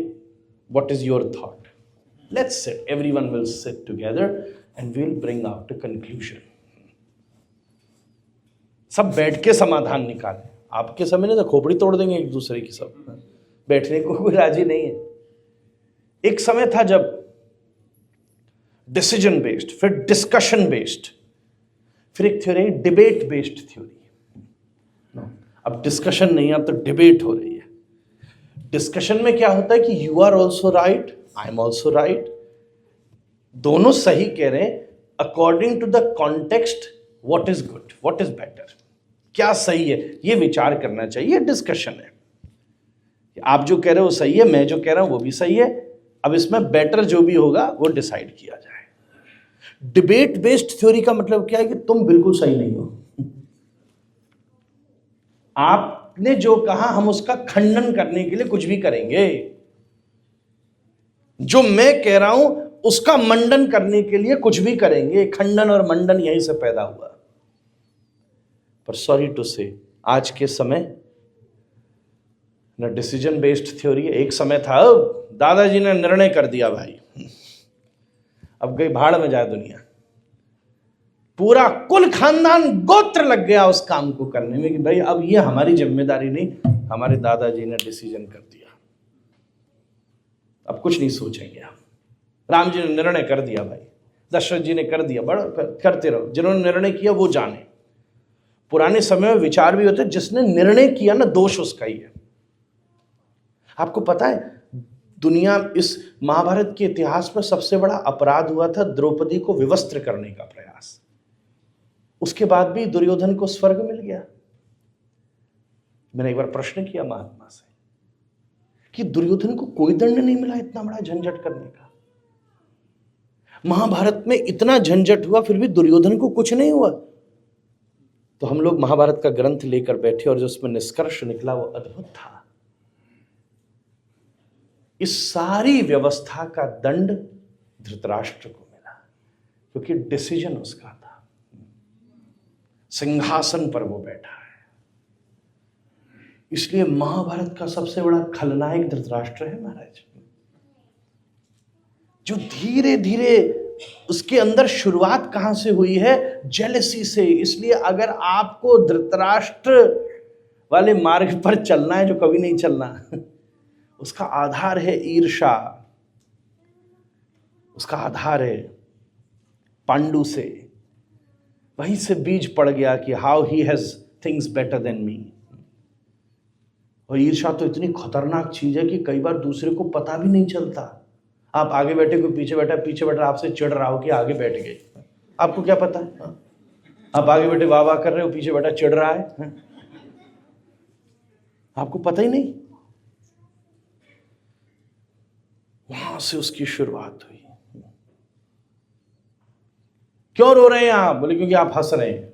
what is your thought, let's sit, everyone will sit together and we will bring out a conclusion. सब बैठ के समाधान निकालें। आपके समय ने तो खोपड़ी तोड़ देंगे एक दूसरे की, सब बैठने को कोई राजी नहीं है। एक समय था जब डिसीजन बेस्ड, फिर डिस्कशन बेस्ड, फिर एक थ्योरी डिबेट बेस्ड थ्योरी। अब डिस्कशन नहीं, अब तो डिबेट हो रही है। डिस्कशन में क्या होता है कि you are also right, I am also right, दोनों सही कह रहे हैं according to the context, what is good, what is better, क्या सही है, ये विचार करना चाहिए। डिस्कशन है, आप जो कह रहे हो सही है, मैं जो कह रहा हूं वो भी सही है, अब इसमें बेटर जो भी होगा वो डिसाइड किया जाए। डिबेट बेस्ड थ्योरी का मतलब क्या है कि तुम बिल्कुल सही नहीं हो, आपने जो कहा हम उसका खंडन करने के लिए कुछ भी करेंगे, जो मैं कह रहा हूं उसका मंडन करने के लिए कुछ भी करेंगे। खंडन और मंडन यहीं से पैदा हुआ। पर सॉरी टू से, आज के समय न डिसीजन बेस्ड थ्योरी। एक समय था दादाजी ने निर्णय कर दिया भाई, अब गई भाड़ में जाए दुनिया, पूरा कुल खानदान गोत्र लग गया उस काम को करने में कि भाई अब ये हमारी जिम्मेदारी नहीं, हमारे दादाजी ने डिसीजन कर दिया, अब कुछ नहीं सोचेंगे हम। राम जी ने निर्णय कर दिया भाई, दशरथ जी ने कर दिया, बड़ा करते रहो, जिन्होंने निर्णय किया वो जाने। पुराने समय में विचार भी होते, जिसने निर्णय किया ना दोष उसका ही है। आपको पता है दुनिया, इस महाभारत के इतिहास में सबसे बड़ा अपराध हुआ था द्रौपदी को विवस्त्र करने का प्रयास। उसके बाद भी दुर्योधन को स्वर्ग मिल गया। मैंने एक बार प्रश्न किया महात्मा से कि दुर्योधन को कोई दंड नहीं मिला इतना बड़ा झंझट करने का। महाभारत में इतना झंझट हुआ फिर भी दुर्योधन को कुछ नहीं हुआ। तो हम लोग महाभारत का ग्रंथ लेकर बैठे और जो उसमें निष्कर्ष निकला वो अद्भुत था। इस सारी व्यवस्था का दंड धृतराष्ट्र को मिला क्योंकि डिसीजन उसका था, सिंहासन पर वो बैठा है। इसलिए महाभारत का सबसे बड़ा खलनायक धृतराष्ट्र है महाराज, जो धीरे धीरे उसके अंदर शुरुआत कहां से हुई है? जेलसी से। इसलिए अगर आपको धृतराष्ट्र वाले मार्ग पर चलना है, जो कभी नहीं चलना, उसका आधार है ईर्ष्या, उसका आधार है पांडु से। वहीं से बीज पड़ गया कि how he has things better than me. और ईर्ष्या तो इतनी खतरनाक चीज है कि कई बार दूसरे को पता भी नहीं चलता। आप आगे बैठे, कोई पीछे बैठा, पीछे बैठा आपसे चिढ़ रहा हो कि आगे बैठ गए, आपको क्या पता है? आप आगे बैठे वाह वाह कर रहे हो, पीछे बैठा चिढ़ रहा है, आपको पता ही नहीं। वहां से उसकी शुरुआत हुई। क्यों रो रहे हैं आप? बोले क्योंकि आप हंस रहे हैं।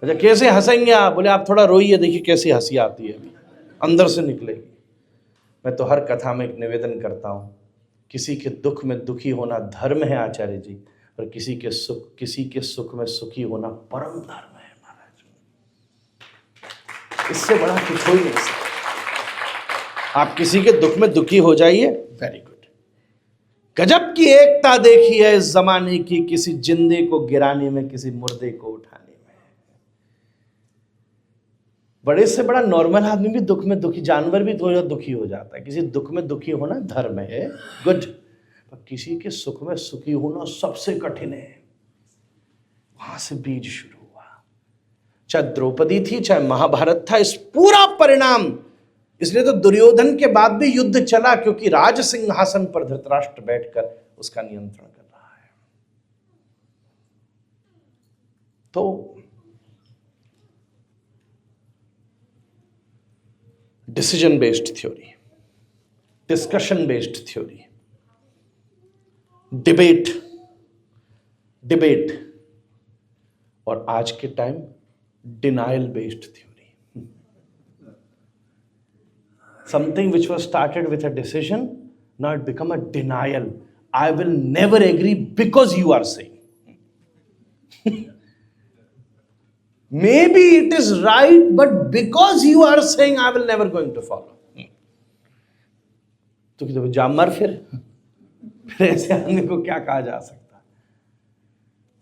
अच्छा कैसे हंसेंगे आप? बोले आप थोड़ा रोइए, देखिए कैसी हंसी आती है, अभी अंदर से निकलेगी। मैं तो हर कथा में एक निवेदन करता हूं, किसी के दुख में दुखी होना धर्म है आचार्य जी, और किसी के सुख में सुखी होना परम धर्म है महाराज। इससे बड़ा कुछ हो ही नहीं सकता। आप किसी के दुख में दुखी हो जाइए, वेरी गुड। गजब की एकता देखी है इस जमाने की, किसी जिंदे को गिराने में, किसी मुर्दे को उठाने में। बड़े से बड़ा नॉर्मल आदमी भी दुख में दुखी, जानवर भी थोड़ा दुखी हो जाता है। किसी दुख में दुखी होना धर्म है, गुड। पर किसी के सुख में सुखी होना सबसे कठिन है। वहां से बीज शुरू हुआ। चाहे द्रौपदी थी, चाहे महाभारत था, इस पूरा परिणाम। इसलिए तो दुर्योधन के बाद भी युद्ध चला, क्योंकि राज सिंहासन पर धृतराष्ट्र बैठकर उसका नियंत्रण कर रहा है। तो decision based theory, discussion based theory, debate, और आज के time denial based theory. Something which was started with a decision, now it become a denial. I will never agree because you are saying. Maybe it is right, but because you are saying, I will never going to follow. तो जा मर फिर ऐसे आदमी को क्या कहा जा सकता?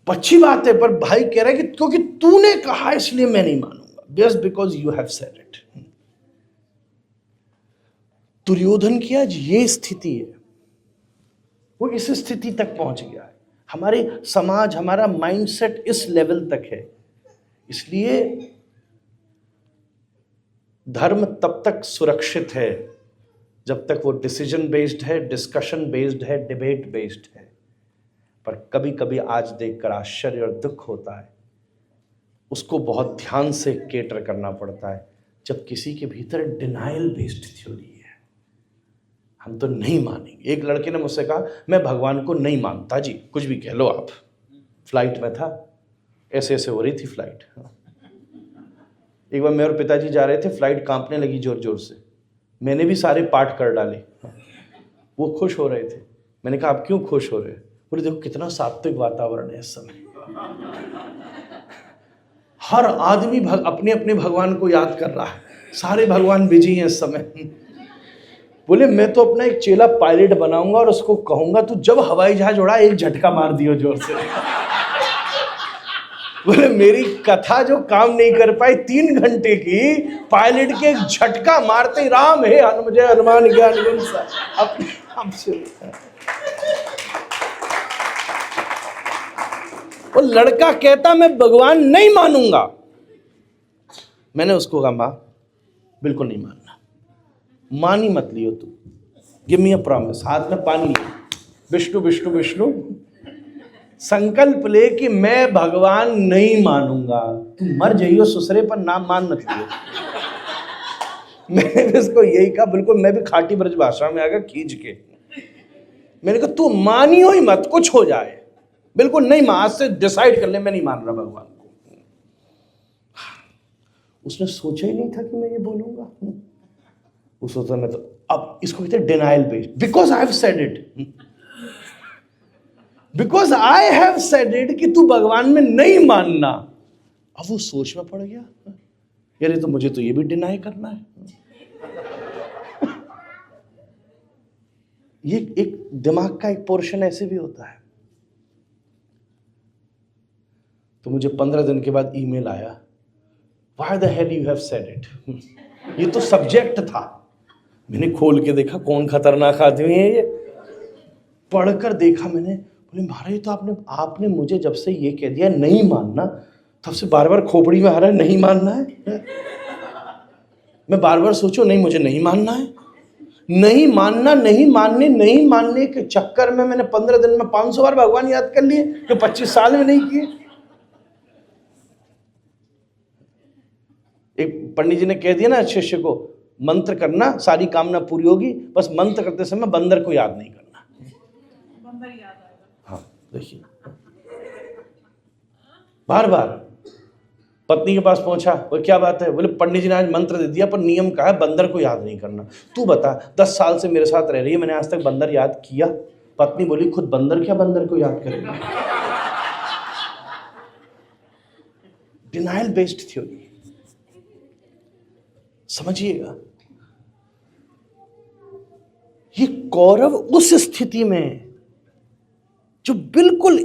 अच्छी बात है, पर भाई कह रहा है कि क्योंकि तूने कहा इसलिए मैं नहीं मानूंगा, just because you have said it. Duryodhan की आज ये स्थिति है, वो इस स्थिति तक पहुंच गया है। हमारे समाज, हमारा माइंडसेट इस लेवल तक है। इसलिए धर्म तब तक सुरक्षित है जब तक वो डिसीजन बेस्ड है, डिस्कशन बेस्ड है, डिबेट बेस्ड है। पर कभी कभी आज देखकर आश्चर्य और दुख होता है, उसको बहुत ध्यान से केटर करना पड़ता है जब किसी के भीतर डिनायल बेस्ड थ्योरी है। हम तो नहीं मानेंगे। एक लड़के ने मुझसे कहा, मैं भगवान को नहीं मानता जी, कुछ भी कह लो आप। फ्लाइट में था, ऐसे ऐसे हो रही थी फ्लाइट। एक बार मैं और पिताजी जा रहे थे, फ्लाइट कांपने लगी जोर जोर से। मैंने भी सारे पार्ट कर डाले। वो खुश हो रहे थे। मैंने कहा आप क्यों खुश हो रहे हैं? बोले देखो कितना सात्विक वातावरण है इस समय, हर आदमी अपने अपने भगवान को याद कर रहा है, सारे भगवान बिजी हैं इस समय। बोले मैं तो अपना एक चेला पायलट बनाऊंगा और उसको कहूंगा तू जब हवाई जहाज उड़ा एक झटका मार दियो जोर से। बोले मेरी कथा जो काम नहीं कर पाई 3 घंटे की, पायलट के एक झटका मारते ही राम है मुझे हनुमान ज्ञान गुण सा। वो लड़का कहता मैं भगवान नहीं मानूंगा। मैंने उसको कहा मां बिल्कुल नहीं मानना, मानी मत लियो तू, गिव मी अ प्रॉमिस। हाथ में पानी ले, विष्णु विष्णु विष्णु, संकल्प ले कि मैं भगवान नहीं मानूंगा। तू मर जाइयो ससुरे पर नाम मान मत लियो। मैंने उसको यही कहा, बिल्कुल मैं भी खाटी ब्रज भाषा में आकर खींच के मैंने कहा तू मानियो ही मत, कुछ हो जाए, बिल्कुल नहीं मान, आज से डिसाइड कर ले मैं नहीं मान रहा भगवान को। उसने सोचा ही नहीं था कि मैं ये बोलूंगा। वो सोचा मैं तो, अब इसको कहते हैं denial based, because I have said it, because I have said it कि तू भगवान में नहीं मानना। अब वो सोच में पड़ गया, यार ये तो मुझे तो ये भी डिनाई करना है। ये एक दिमाग का एक पोर्शन ऐसे भी होता है। तो मुझे 15 दिन के बाद ईमेल आया, why the hell you have said it. ये तो सब्जेक्ट था। मैंने खोल के देखा, कौन खतरनाक आदमी है ये। पढ़कर देखा मैंने, बोले महाराज तो आपने मुझे जब से ये कह दिया नहीं मानना, तब से बार बार खोपड़ी में आ रहा है नहीं मानना है। मैं बार बार सोचूं नहीं मुझे नहीं मानना है, नहीं मानना, नहीं मानने के चक्कर में मैंने 15 दिन में 500 बार भगवान याद कर लिए, जो 25 साल में नहीं किए। एक पंडित जी ने कह दिया ना शिष्य को, मंत्र करना सारी कामना पूरी होगी, बस मंत्र करते समय बंदर को याद नहीं करना।
बंदर याद आएगा।
हाँ देखिए, बार बार पत्नी के पास पहुंचा, वो क्या बात है, बोले पंडित जी ने आज मंत्र दे दिया पर नियम का है बंदर को याद नहीं करना। तू बता, 10 साल से मेरे साथ रह रही है, मैंने आज तक बंदर याद किया? पत्नी बोली खुद बंदर क्या बंदर को याद करेगा। डिनाइल बेस्ड थ्योरी, समझिएगा। ये कौरव उस स्थिति में जो बिल्कुल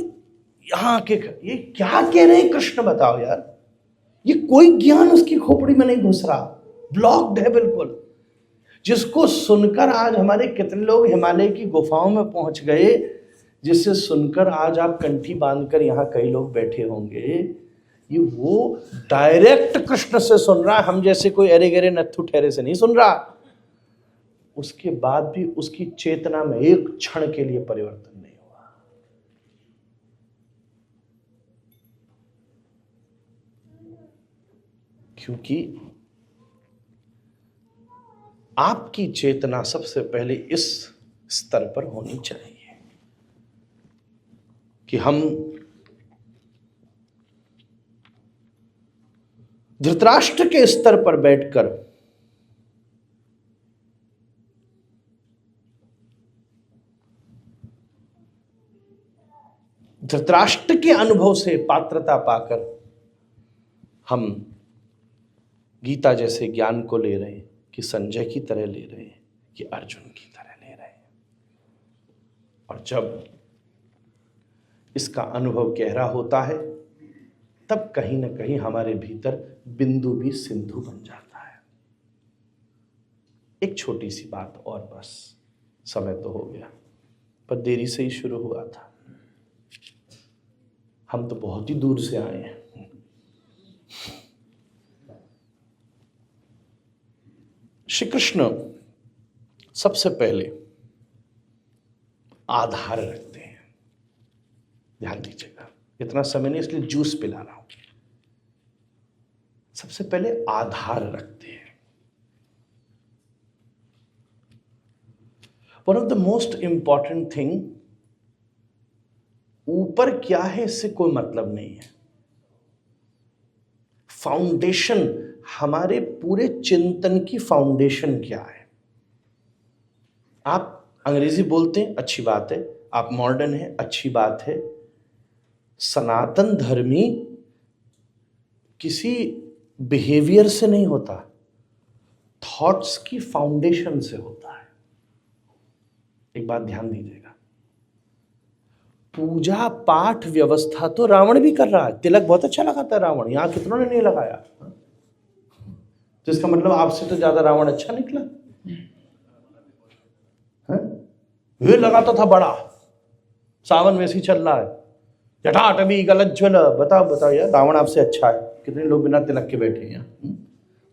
यहां के, ये क्या कह रहे हैं कृष्ण बताओ यार, ये कोई ज्ञान उसकी खोपड़ी में नहीं घुस रहा, ब्लॉक्ड है बिल्कुल। जिसको सुनकर आज हमारे कितने लोग हिमालय की गुफाओं में पहुंच गए, जिससे सुनकर आज आप कंठी बांधकर यहां कई लोग बैठे होंगे। ये वो डायरेक्ट कृष्ण से सुन रहा है, हम जैसे कोई अरे गरे नत्थु ठहरे से नहीं सुन रहा। उसके बाद भी उसकी चेतना में एक क्षण के लिए परिवर्तन नहीं हुआ। क्योंकि आपकी चेतना सबसे पहले इस स्तर पर होनी चाहिए कि हम धृतराष्ट्र के स्तर पर बैठकर धृतराष्ट्र के अनुभव से पात्रता पाकर हम गीता जैसे ज्ञान को ले रहे हैं, कि संजय की तरह ले रहे हैं, कि अर्जुन की तरह ले रहे हैं। और जब इसका अनुभव गहरा होता है, तब कहीं ना कहीं हमारे भीतर बिंदु भी सिंधु बन जाता है। एक छोटी सी बात और बस, समय तो हो गया पर देरी से ही शुरू हुआ था। हम तो बहुत ही दूर से आए हैं। श्री कृष्ण सबसे पहले आधार रखते हैं। ध्यान दीजिएगा, इतना समय नहीं इसलिए जूस पिला रहा हूं। सबसे पहले आधार रखते हैं। One of the most important thing, ऊपर क्या है इससे कोई मतलब नहीं है। फाउंडेशन, हमारे पूरे चिंतन की फाउंडेशन क्या है। आप अंग्रेजी बोलते हैं, अच्छी बात है। आप मॉडर्न हैं, अच्छी बात है। सनातन धर्मी किसी बिहेवियर से नहीं होता, थॉट्स की फाउंडेशन से होता है। एक बात ध्यान दीजिएगा, पूजा पाठ व्यवस्था तो रावण भी कर रहा है। तिलक बहुत अच्छा लगाता है रावण, यहां कितनों ने नहीं लगाया, तो इसका मतलब आपसे तो ज्यादा रावण अच्छा निकला है? ये लगाता था बड़ा, सावन में से चल रहा है, जटाटवी गलज्ज्वल। बताओ यार, रावण आपसे अच्छा है? कितने लोग बिना तिलक के बैठे हैं?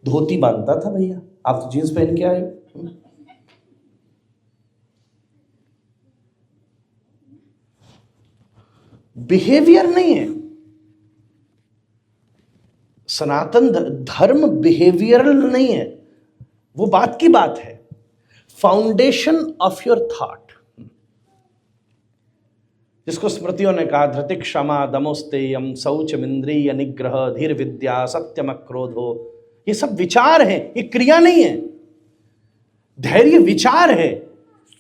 धोती बांधता था भैया, आप तो जींस पहन के आए हो। बिहेवियर नहीं है। सनातन धर्म बिहेवियरल नहीं है, वो बात की बात है। फाउंडेशन ऑफ योर थॉट, जिसको स्मृतियों ने कहा धृति क्षमा दमोस्तेयम शौचमिंद्रिय निग्रह धीर विद्या सत्यम क्रोधो। ये सब विचार है, ये क्रिया नहीं है। धैर्य विचार है,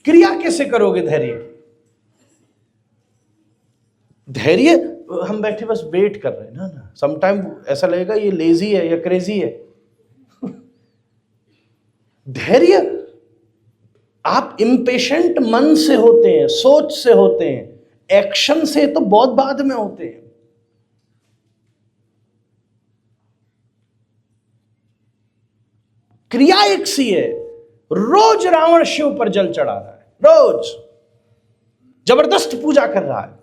क्रिया कैसे करोगे धैर्य की? धैर्य हम बैठे बस वेट कर रहे हैं ना। समटाइम ऐसा लगेगा ये लेजी है या क्रेजी है, धैर्य आप इम्पेशेंट मन से होते हैं, सोच से होते हैं, एक्शन से तो बहुत बाद में होते हैं। क्रिया एक सी है। रोज रावण शिव पर जल चढ़ा रहा है, रोज जबरदस्त पूजा कर रहा है।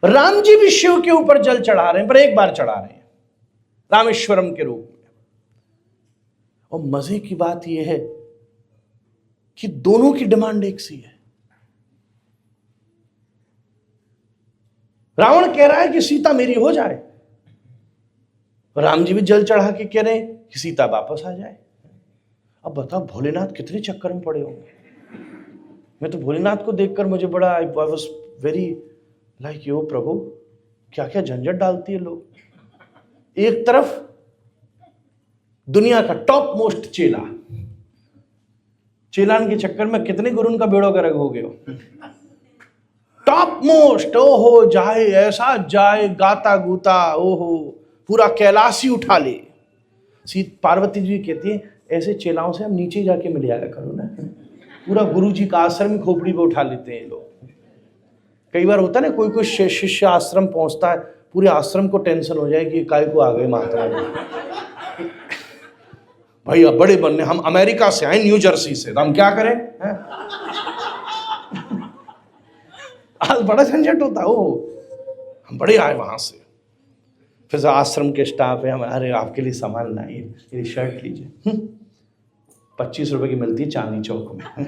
राम जी भी शिव के ऊपर जल चढ़ा रहे हैं, पर एक बार चढ़ा रहे हैं रामेश्वरम के रूप में। और मजे की बात यह है कि दोनों की डिमांड एक सी है। रावण कह रहा है कि सीता मेरी हो जाए, राम जी भी जल चढ़ा के कह रहे हैं कि सीता वापस आ जाए। अब बताओ भोलेनाथ कितने चक्कर में पड़े होंगे। मैं तो भोलेनाथ को देखकर मुझे बड़ा आई वाज वेरी लाइक यो प्रभु, क्या क्या झंझट डालती है लोग। एक तरफ दुनिया का टॉप मोस्ट चेला, चेलान के चक्कर में कितने गुरुन का बेड़ो गर्क हो गए हो। टॉप मोस्ट, ओहो जाए ऐसा जाए गाता गूता, ओहो पूरा कैलाश ही उठा ले। पार्वती जी कहती है ऐसे चेलाओं से हम नीचे जाके मिल जाया करो ना, पूरा गुरु जी का आश्रम खोपड़ी पे उठा लेते हैं लोग। कई बार होता है ना, कोई कोई शिष्य आश्रम पहुंचता है, पूरे आश्रम को टेंशन हो जाए कि काय को आ गए महात्मा जी। भाई अब बड़े बनने, हम अमेरिका से आए, न्यू जर्सी से, तो हम क्या करें हैं? आज बड़ा झंझट होता हो, हम बड़े आए वहां से। फिर आश्रम के स्टाफ है, हम अरे आपके लिए सामान लाइए, ये शर्ट लीजिए, 25 रुपए की मिलती है चांदनी चौक में।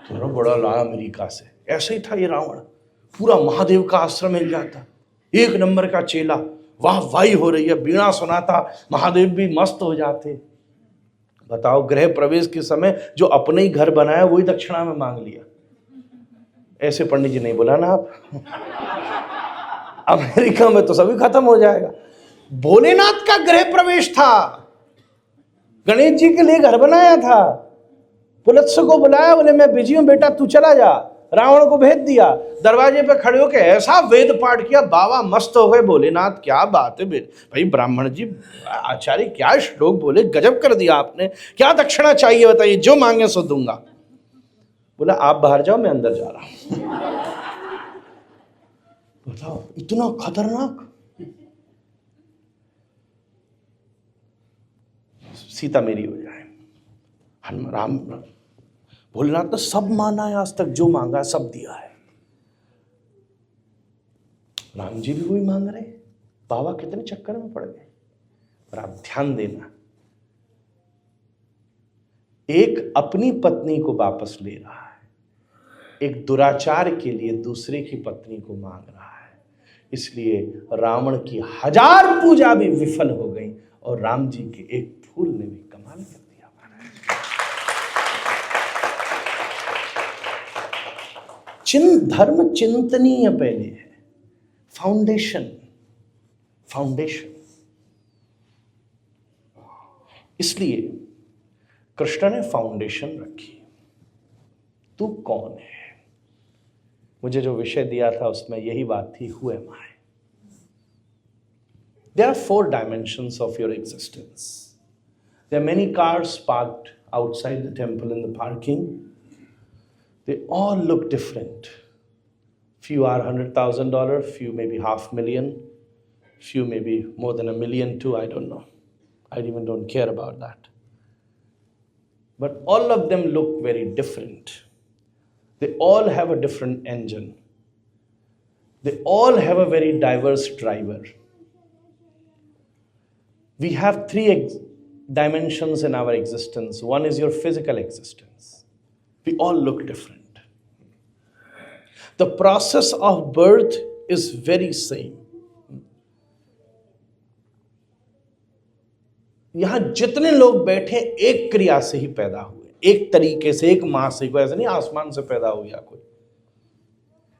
तो बड़ा लाया अमेरिका से। ऐसे ही था ये रावण, पूरा महादेव का आश्रम मिल जाता, एक नंबर का चेला, वाह वाही हो रही है, बीणा सुनाता, महादेव भी मस्त हो जाते। बताओ गृह प्रवेश के समय जो अपने ही घर बनाया वही दक्षिणा में मांग लिया। ऐसे पंडित जी नहीं बुलाना आप। अमेरिका में तो सभी खत्म हो जाएगा। भोलेनाथ का गृह प्रवेश था, गणेश जी के लिए घर बनाया था, पुलत्स को बुलाया, बोले मैं बिजी हूं बेटा तू चला जा। रावण को भेज दिया, दरवाजे पे खड़े होकर ऐसा वेद पाठ किया, बाबा मस्त हो गए। भोलेनाथ क्या बात है भाई, ब्राह्मण जी आचार्य क्या श्लोक बोले, गजब कर दिया आपने, क्या दक्षिणा चाहिए बताइए, जो मांगे सो दूंगा। बोला आप बाहर जाओ मैं अंदर जा रहा हूं। बताओ इतना खतरनाक। सीता मेरी हो जाए, हनुमान राम भोलेनाथ ने सब माना है, आज तक जो मांगा सब दिया है। राम जी भी वही मांग रहे, बाबा कितने चक्कर में पड़ गए। पर आप ध्यान देना, एक अपनी पत्नी को वापस ले रहा है, एक दुराचार के लिए दूसरे की पत्नी को मांग रहा है। इसलिए रावण की 1000 पूजा भी विफल हो गई और राम जी के एक फूल ने भी कमाल कर दिया। धर्म चिंतनीय पहले है, फाउंडेशन। इसलिए कृष्ण ने फाउंडेशन रखी। तू कौन है? मुझे जो विषय दिया था उसमें यही बात थी, who am I. There are 4 dimensions of your existence. There are many cars parked outside the temple in the parking. They all look different. Few are $100,000, few maybe $500,000, few maybe more than $1 million too, I don't know. I even don't care about that. But all of them look very different. They all have a different engine. They all have a very diverse driver. We have 3 dimensions in our existence. One is your physical existence. We all look different. The process of birth is very same. यहां जितने लोग बैठे एक क्रिया से ही पैदा हुए, एक तरीके से, एक मां से, कोई ऐसा नहीं आसमान से पैदा हो गया कोई।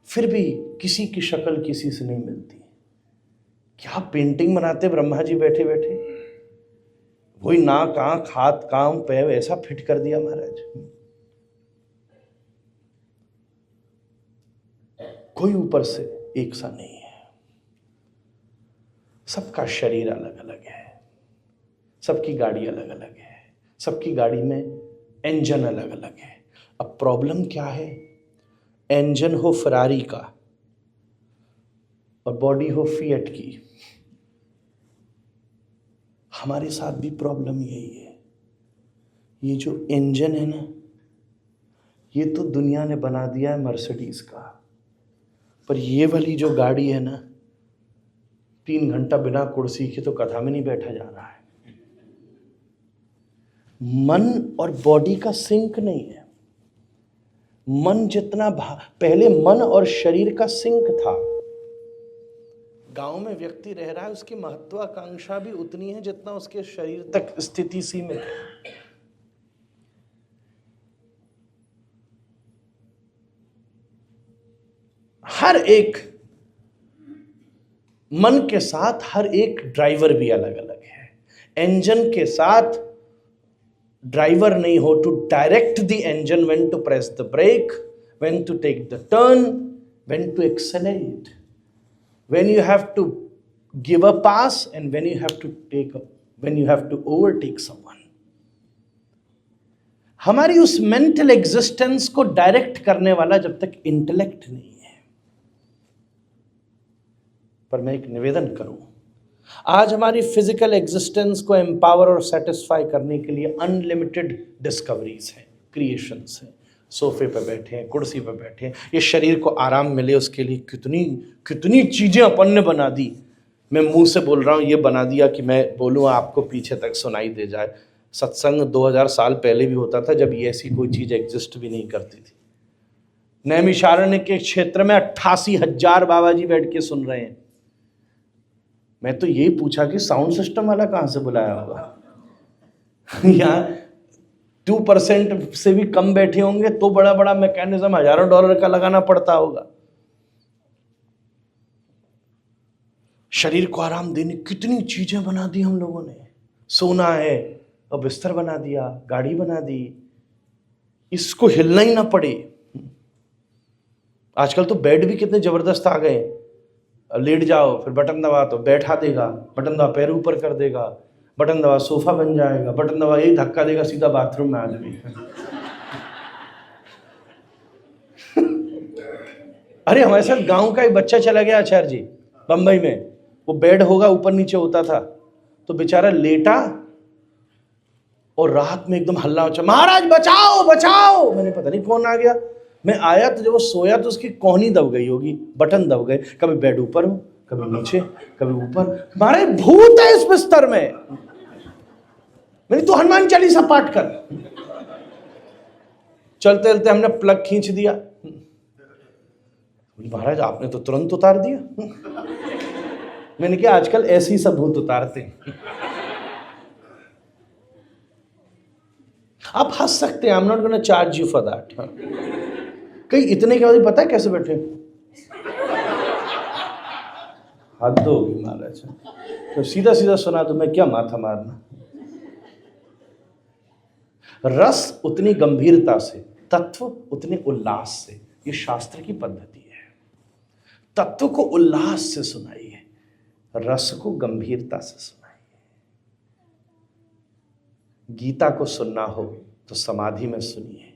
फिर भी किसी की शक्ल किसी से नहीं मिलती। क्या पेंटिंग बनाते ब्रह्मा जी बैठे बैठे, वही नाक आंख हाथ कान पैर ऐसा फिट कर दिया महाराज। कोई ऊपर से एक सा नहीं है, सबका शरीर अलग अलग है, सबकी गाड़ी अलग अलग है, सबकी गाड़ी में इंजन अलग अलग है। अब प्रॉब्लम क्या है, इंजन हो फरारी का और बॉडी हो फिएट की। हमारे साथ भी प्रॉब्लम यही है। ये जो इंजन है ना, ये तो दुनिया ने बना दिया है मर्सिडीज का, पर ये वाली जो गाड़ी है ना, 3 घंटा बिना कुर्सी के तो कथा में नहीं बैठा जा रहा है। मन और बॉडी का सिंक नहीं है। मन जितना पहले मन और शरीर का सिंक था। गांव में व्यक्ति रह रहा है, उसकी महत्वाकांक्षा भी उतनी है जितना उसके शरीर तक स्थिति सीमित है। हर एक मन के साथ हर एक ड्राइवर भी अलग अलग है। इंजन के साथ ड्राइवर नहीं हो to direct the engine, when to press the brake, when to take the turn, when to accelerate, when you have to give a pass and when you have to overtake someone. हमारी उस mental existence को direct करने वाला जब तक intellect नहीं है। पर मैं एक निवेदन करूं, आज हमारी फिजिकल एग्जिस्टेंस को एम्पावर और सेटिस्फाई करने के लिए अनलिमिटेड डिस्कवरीज हैं, क्रिएशंस हैं। सोफे पे बैठे हैं, कुर्सी पे बैठे हैं, ये शरीर को आराम मिले उसके लिए कितनी कितनी चीजें अपन ने बना दी। मैं मुंह से बोल रहा हूँ, ये बना दिया कि मैं बोलूँ आपको पीछे तक सुनाई दे जाए। सत्संग 2000 साल पहले भी होता था, जब ये ऐसी कोई चीज एग्जिस्ट भी नहीं करती थी। नैमिषारण्य के क्षेत्र में 88,000 बाबा जी बैठ के सुन रहे हैं। मैं तो यही पूछा कि साउंड सिस्टम वाला कहां से बुलाया होगा। यहाँ 2% से भी कम बैठे होंगे तो बड़ा बड़ा मैकेनिज्म हजारों डॉलर का लगाना पड़ता होगा। शरीर को आराम देने कितनी चीजें बना दी हम लोगों ने। सोना है और बिस्तर बना दिया, गाड़ी बना दी, इसको हिलना ही ना पड़े। आजकल तो बेड भी कितने जबरदस्त आ गए। लेट जाओ, फिर बटन दबा तो बैठा देगा, बटन दबा पैर ऊपर कर देगा, बटन दबा सोफा बन जाएगा, बटन दबा एक धक्का देगा सीधा बाथरूम में आदमी। अरे हमारे साथ गांव का एक बच्चा चला गया आचार्य जी, बंबई में। वो बेड होगा ऊपर नीचे होता था, तो बेचारा लेटा और रात में एकदम हल्ला हो, महाराज बचाओ बचाओ। मैंने पता नहीं कौन आ गया। मैं आया तो जब वो सोया तो उसकी कोहनी दब गई होगी, बटन दब गए। कभी बेड ऊपर हो, कभी नीचे, कभी ऊपर। महाराज भूत है इस बिस्तर में। मैंने तो हनुमान चालीसा पाठ कर। चलते चलते हमने प्लग खींच दिया। महाराज आपने तो तुरंत उतार दिया। मैंने कहा आजकल ऐसे ही सब भूत उतारते हैं। आप हंस सकते हैं, I am not gonna charge you for that. कहीं इतने के बाद पता है कैसे बैठे? हद होगी महाराज। तो सीधा सीधा सुना तो मैं क्या माथा मारना। रस उतनी गंभीरता से, तत्व उतने उल्लास से, ये शास्त्र की पद्धति है। तत्व को उल्लास से सुनाइए, रस को गंभीरता से सुनाइए। गीता को सुनना हो तो समाधि में सुनिए,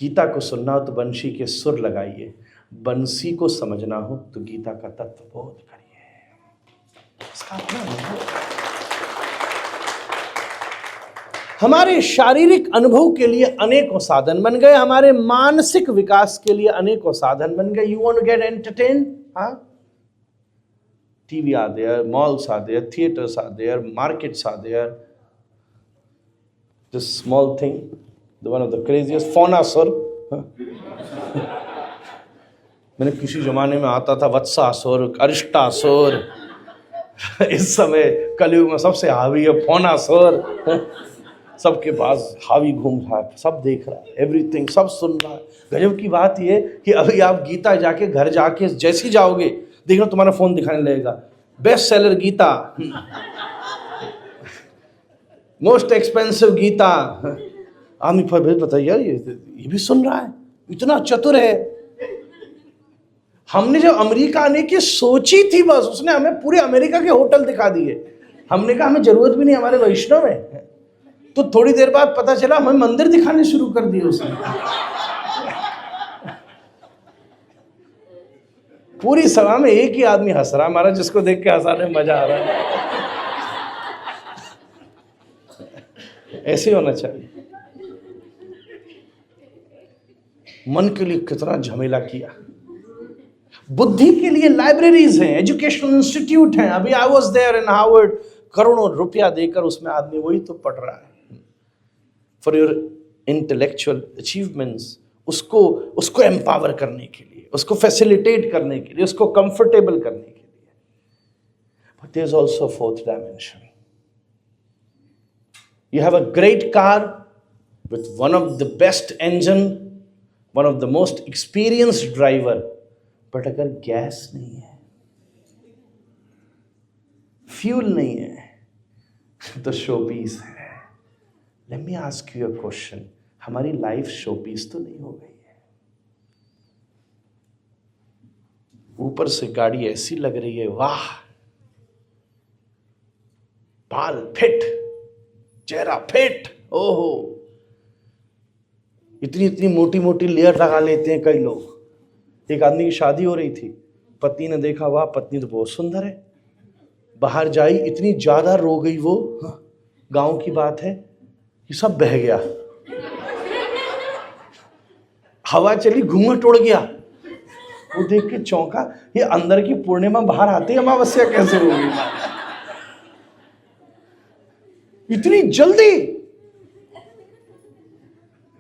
गीता को सुनना हो तो बंशी के सुर लगाइए, बंसी को समझना हो तो गीता का तत्व बोध करिए। इसका अपना अनुभव। हमारे शारीरिक अनुभव के लिए अनेकों साधन बन गए, हमारे मानसिक विकास के लिए अनेकों साधन बन गए। You want to get entertain, हाँ, TV are there, malls are there, theaters are there, markets are there. This small thing, the one of the craziest, Faunasur. मैंने किसी जमाने में आता था वत्सासुर, अरिष्टासुर। इस समय कलयुग में सबसे हावी है फौनासुर। सबके पास हावी घूम रहा है, सब देख रहा है, एवरीथिंग, सब सुन रहा है। गजब की बात ये कि अभी आप गीता जाके घर जाके जैसी जाओगे देखना तुम्हारा फोन दिखाने लगेगा, best seller Gita, most expensive Gita. आदमी फिर पता यार ये भी सुन रहा है, इतना चतुर है। हमने जब अमेरिका आने की सोची थी, बस उसने हमें पूरे अमेरिका के होटल दिखा दिए। हमने कहा हमें जरूरत भी नहीं, हमारे वैष्णव है। तो थोड़ी देर बाद पता चला हमें मंदिर दिखाने शुरू कर दिए उसने। पूरी सभा में एक ही आदमी हंस रहा, हमारा जिसको देख के हंसाने में मजा आ रहा है। ऐसे होना चाहिए। मन के लिए कितना झमेला किया। बुद्धि के लिए लाइब्रेरीज हैं, एजुकेशनल इंस्टीट्यूट हैं। अभी I was there in Harvard, करोड़ों रुपया देकर उसमें आदमी वही तो पढ़ रहा है फॉर योर इंटेलेक्चुअल अचीवमेंट्स। उसको एम्पावर करने के लिए, उसको फैसिलिटेट करने के लिए, उसको कंफर्टेबल करने के लिए। But there is also fourth dimension. You have a great car with one of the best engine, one of the most experienced driver, but अगर गैस नहीं है, फ्यूल नहीं है, तो शोपीस है। Let me ask you a question. हमारी life showpiece तो नहीं हो गई है? ऊपर से गाड़ी ऐसी लग रही है, वाह, बाल फिट, चेहरा फिट, ओहो, इतनी इतनी मोटी मोटी लेयर लगा लेते हैं कई लोग। एक आदमी की शादी हो रही थी, पत्नी ने देखा, वाह पत्नी तो बहुत सुंदर है, बाहर जाई, इतनी ज्यादा रो गई वो, गांव की बात है, ये सब बह गया, हवा चली, घूंघट उड़ गया। वो देख के चौंका, ये अंदर की पूर्णिमा बाहर आते ही अमावस्या कैसे हो गई? इतनी जल्दी?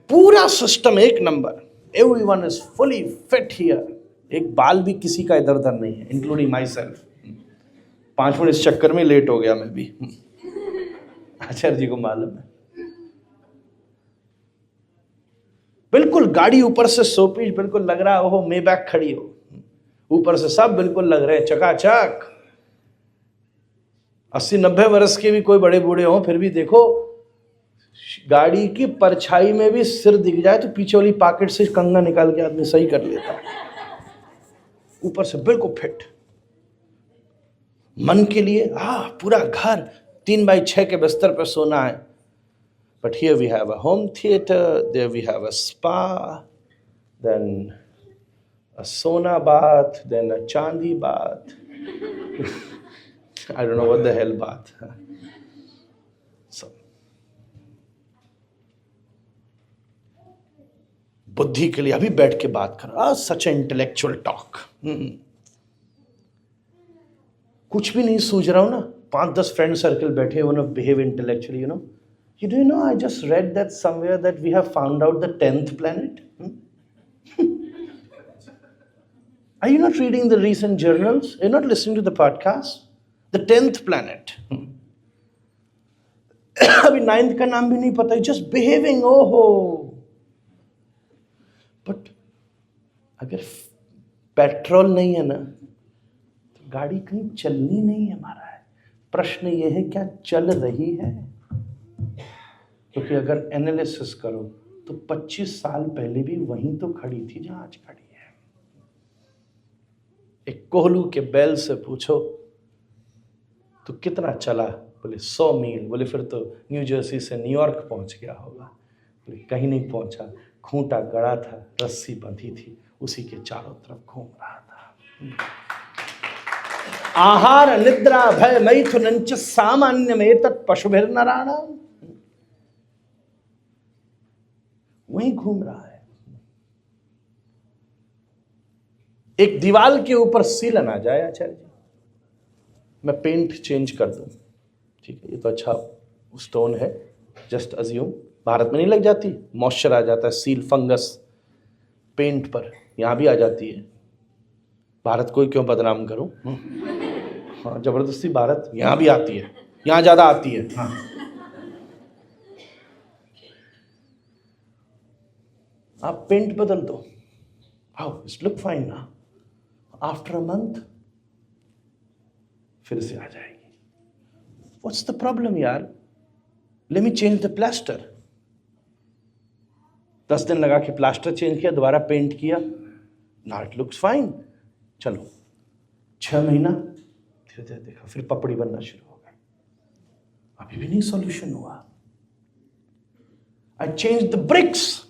पूरा सिस्टम एक number, everyone is fully fit here. एक बाल भी किसी का इधर उधर नहीं है, इंक्लूडिंग माई सेल्फ। 5 मिनट इस चक्कर में लेट हो गया मैं भी, आचार्य जी को मालूम है। बिल्कुल गाड़ी ऊपर से सोपीज, बिल्कुल लग रहा हो मेबैक खड़ी हो, ऊपर से सब बिल्कुल लग रहे हैं चकाचक। 80-90 वर्ष के भी कोई बड़े बूढ़े हों, फिर भी देखो गाड़ी की परछाई में भी सिर दिख जाए तो पीछे वाली पॉकेट से कंघा निकाल के आदमी सही कर लेता है। ऊपर से बिल्कुल फिट। मन के लिए पूरा घर 3x6 के बिस्तर पर सोना है। But here we have a home theatre, there we have a spa, then a sauna bath, then a chandi bath. I don't know what the hell bath. So, बुद्धि के लिए अभी बैठ के बात कर, सच इंटेलेक्चुअल टॉक। कुछ भी नहीं सूझ रहा हूं ना, 5-10 फ्रेंड सर्कल बैठे, one of behave intellectually, you know, you do know, I just read that somewhere that we have found out the 10th planet. Are you not reading the recent journals? You're not listening to the podcast? The 10th planet. अभी 9th का नाम भी नहीं पता, just behaving, ओहो। But अगर petrol नहीं है ना, तो गाड़ी कहीं चलनी नहीं है। हमारा है प्रश्न ये है, क्या चल रही है? क्योंकि अगर एनालिसिस करो तो 25 साल पहले भी वहीं तो खड़ी थी जहां आज खड़ी है। एक कोहलू के बैल से पूछो तो कितना चला? बोले 100 मील। बोले फिर तो न्यू जर्सी से न्यूयॉर्क पहुंच गया होगा। बोले कहीं नहीं पहुंचा, खूंटा गड़ा था, रस्सी बंधी थी, उसी के चारों तरफ घूम रहा था। आहार निद्रा भय मैथुनंच सामान्य में तत् पशुभिर्नराणाम, वहीं घूम रहा है। एक दीवार के ऊपर सीलन आ जाए, आचार्य जी मैं पेंट चेंज कर दूं, ठीक है, ये तो अच्छा स्टोन है, जस्ट अज्यूम, भारत में नहीं लग जाती, मॉइस्चर आ जाता है, सील फंगस पेंट पर, यहां भी आ जाती है। भारत को क्यों बदनाम करूं? हाँ, जबरदस्ती भारत यहां भी आती है, यहां ज्यादा आती है। हाँ, आप पेंट बदल दो, हाउ इट्स लुक फाइन ना, आफ्टर अ मंथ फिर से आ जाएगी। व्हाट्स द प्रॉब्लम यार? Let me change the plaster. 10 दिन लगा के प्लास्टर चेंज किया, दोबारा पेंट किया, नाउ इट लुक्स फाइन। चलो 6 महीना, धीरे धीरे देखा, फिर पपड़ी बनना शुरू हो गई। अभी भी नहीं सॉल्यूशन हुआ। आई चेंज द ब्रिक्स,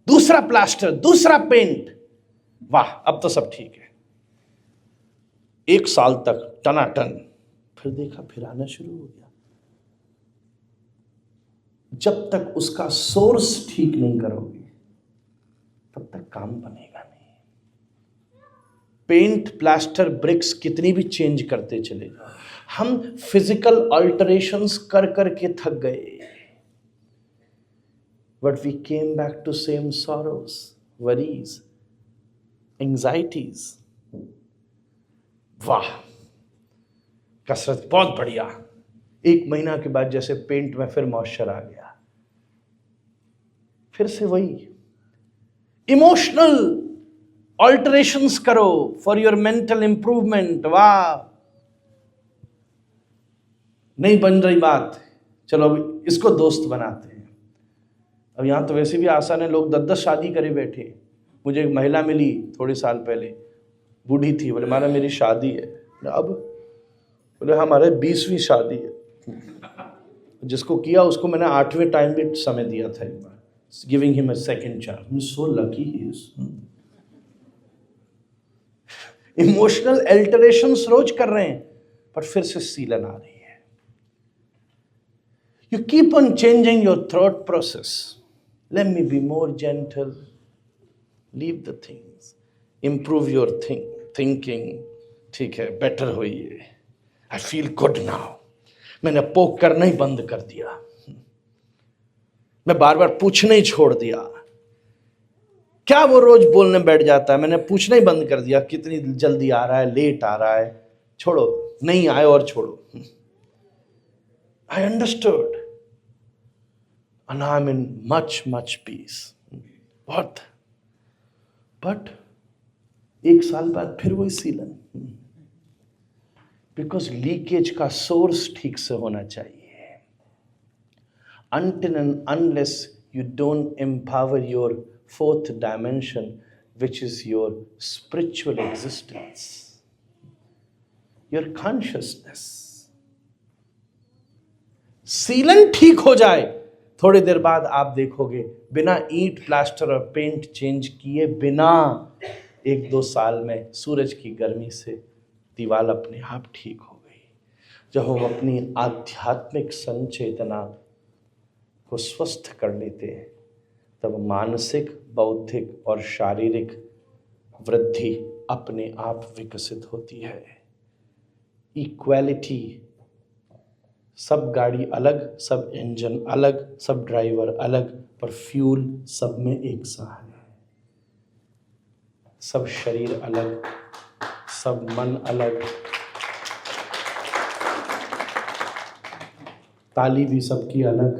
दूसरा प्लास्टर, दूसरा पेंट, वाह अब तो सब ठीक है। 1 साल तक टनाटन, फिर देखा फिर आना शुरू हो गया। जब तक उसका सोर्स ठीक नहीं करोगे तब तक काम बनेगा नहीं। पेंट, प्लास्टर, ब्रिक्स कितनी भी चेंज करते चले जाओ, हम फिजिकल अल्टरेशंस कर करके थक गए, but we came back to same sorrows, worries, anxieties. वाह, कसरत बहुत बढ़िया। 1 महीना के बाद जैसे पेंट में फिर मॉइस्चर आ गया, फिर से वही इमोशनल ऑल्टरेशंस करो फॉर योर मेंटल इंप्रूवमेंट। वाह, नहीं बन रही बात, चलो अब इसको दोस्त बनाते हैं। अब यहां तो वैसे भी आसान है, लोग 10-10 शादी करे बैठे। मुझे एक महिला मिली थोड़े साल पहले, बूढ़ी थी, बोले मारा मेरी शादी है। अब बोले हमारे 20वीं शादी है। जिसको किया उसको मैंने 8वें टाइम भी समय दिया था एक बार, giving him a second chance. So lucky he is. Emotional alterations रोज कर रहे हैं, पर फिर से सीलन आ रही है। You keep on changing your thought process. Let me be more gentle, leave the things, improve your thinking. ठीक है, बेटर होइए। I feel good now. मैंने पोक करना ही बंद कर दिया, मैं बार बार पूछना ही छोड़ दिया। क्या वो रोज बोलने बैठ जाता है, मैंने पूछना ही बंद कर दिया। कितनी जल्दी आ रहा है, लेट आ रहा है, छोड़ो, नहीं आए और छोड़ो। I understood and I'm in much peace. What? But 1 साल बाद फिर वही सीलन, बिकॉज लीकेज का सोर्स ठीक से होना चाहिए। Until and unless you don't empower your 4th dimension, which is your spiritual existence, your consciousness, सीलन ठीक हो जाए, थोड़ी देर बाद आप देखोगे बिना ईंट, प्लास्टर और पेंट चेंज किए बिना 1-2 साल में सूरज की गर्मी से दीवार अपने आप ठीक हो गई। जब हम अपनी आध्यात्मिक संचेतना को स्वस्थ कर लेते हैं, तब मानसिक, बौद्धिक और शारीरिक वृद्धि अपने आप विकसित होती है। इक्वालिटी, सब गाड़ी अलग, सब इंजन अलग, सब ड्राइवर अलग, पर फ्यूल सब में एक सा है। सब शरीर अलग, सब मन अलग, ताली भी सबकी अलग,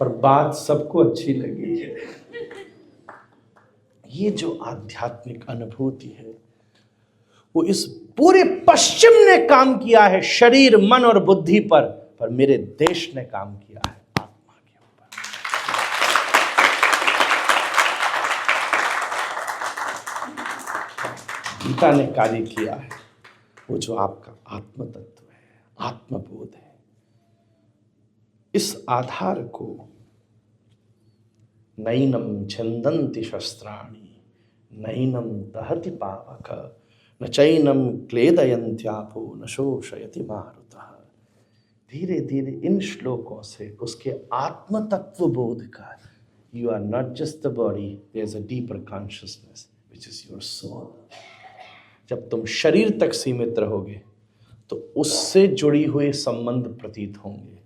पर बात सबको अच्छी लगी है। ये जो आध्यात्मिक अनुभूति है, वो इस पूरे पश्चिम ने काम किया है शरीर, मन और बुद्धि पर मेरे देश ने काम किया है आत्मा के ऊपर। गीता ने कार्य किया है, वो जो आपका आत्म तत्व है, आत्मबोध है। इस आधार को नैनम छंदन्ति शस्त्राणि, नैनम दहति पावक, न चैनम क्लेदयन्त्यापो न शोषयति मारुतः। धीरे धीरे इन श्लोकों से उसके आत्म तत्व बोध का, you are not just the body, there is a deeper consciousness which is your soul. जब तुम शरीर तक सीमित रहोगे तो उससे जुड़ी हुए संबंध प्रतीत होंगे,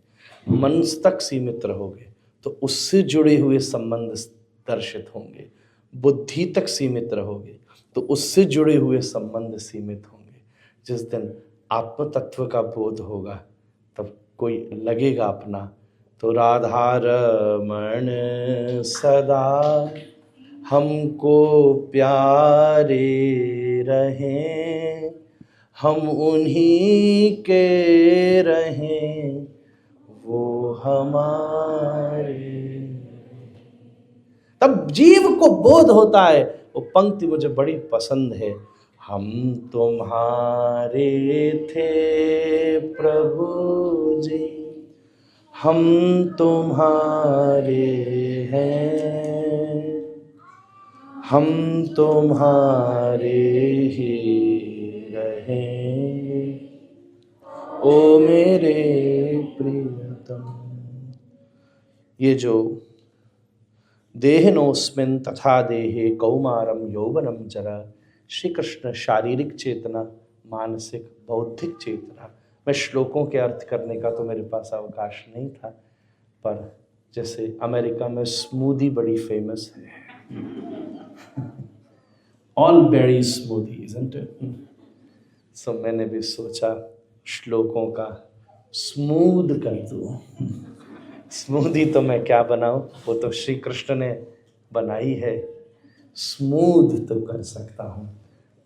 मन तक सीमित रहोगे तो उससे जुड़े हुए संबंध दर्शित होंगे, बुद्धि तक सीमित रहोगे तो उससे जुड़े हुए संबंध सीमित होंगे। जिस दिन आत्म तत्व का बोध होगा तब कोई लगेगा अपना, तो राधा रमण सदा हमको प्यारे रहें, हम उन्हीं के रहें, वो हमारे। तब जीव को बोध होता है। वो पंक्ति मुझे बड़ी पसंद है, हम तुम्हारे थे प्रभु जी, हम तुम्हारे हैं, हम तुम्हारे ही रहेंगे, ओ मेरे प्रियतम। ये जो देहिनोस्मिन् तथा देहे कौमारम यौवनम जरा, श्री कृष्ण शारीरिक चेतना, मानसिक बौद्धिक चेतना। मैं श्लोकों के अर्थ करने का तो मेरे पास अवकाश नहीं था, पर जैसे अमेरिका में स्मूदी बड़ी फेमस है, all berry smoothie, isn't it? So मैंने भी सोचा श्लोकों का स्मूद कर दूं। स्मूदी तो मैं क्या बनाऊं, वो तो श्री कृष्ण ने बनाई है, स्मूद तो कर सकता हूं।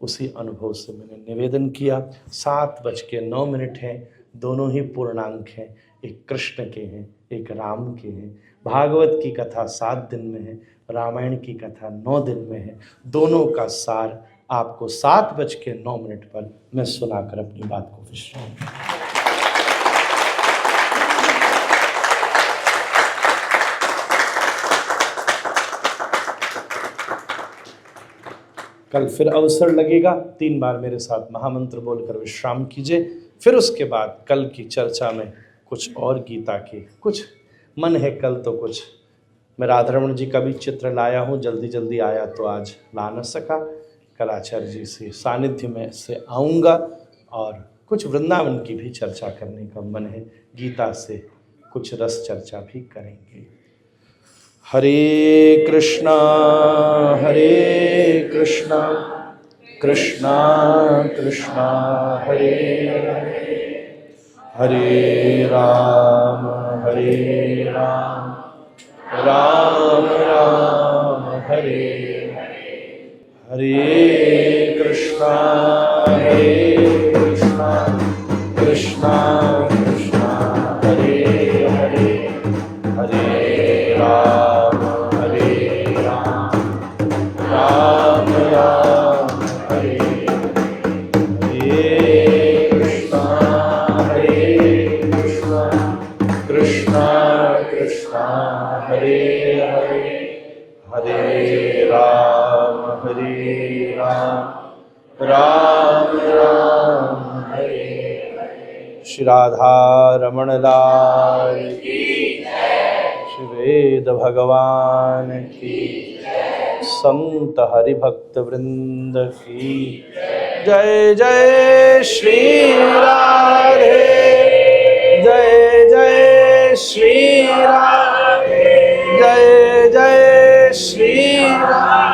उसी अनुभव से मैंने निवेदन किया। 7:09 हैं, दोनों ही पूर्णांक हैं, एक कृष्ण के हैं, एक राम के हैं। भागवत की कथा 7 दिन में है, रामायण की कथा 9 दिन में है। दोनों का सार आपको 7:09 पर मैं सुनाकर अपनी बात को विश्राम दूंगा। कल फिर अवसर लगेगा, 3 बार मेरे साथ महामंत्र बोलकर विश्राम कीजिए। फिर उसके बाद कल की चर्चा में कुछ और गीता के कुछ मन है, कल तो कुछ मैं राधारमण जी का भी चित्र लाया हूँ, जल्दी जल्दी आया तो आज ला न सका। कल आचार्य जी से सानिध्य में से आऊँगा और कुछ वृंदावन की भी चर्चा करने का मन है, गीता से कुछ रस चर्चा भी करेंगे। हरे कृष्णा कृष्णा कृष्णा हरे हरे, हरे राम राम राम हरे हरे, हरे कृष्णा कृष्णा कृष्णा हरे हरे, हरे राम राम राम हरे हरे, कृष्णा कृष्णा हरे हरे, हरे राम राम राम हरे हरे। श्री राधा रमण लाल की, श्री वेद भगवान की, संत हरिभक्त वृंद की जय। जय श्री राधे, जय जय श्री राधे, जय जय श्री राधे।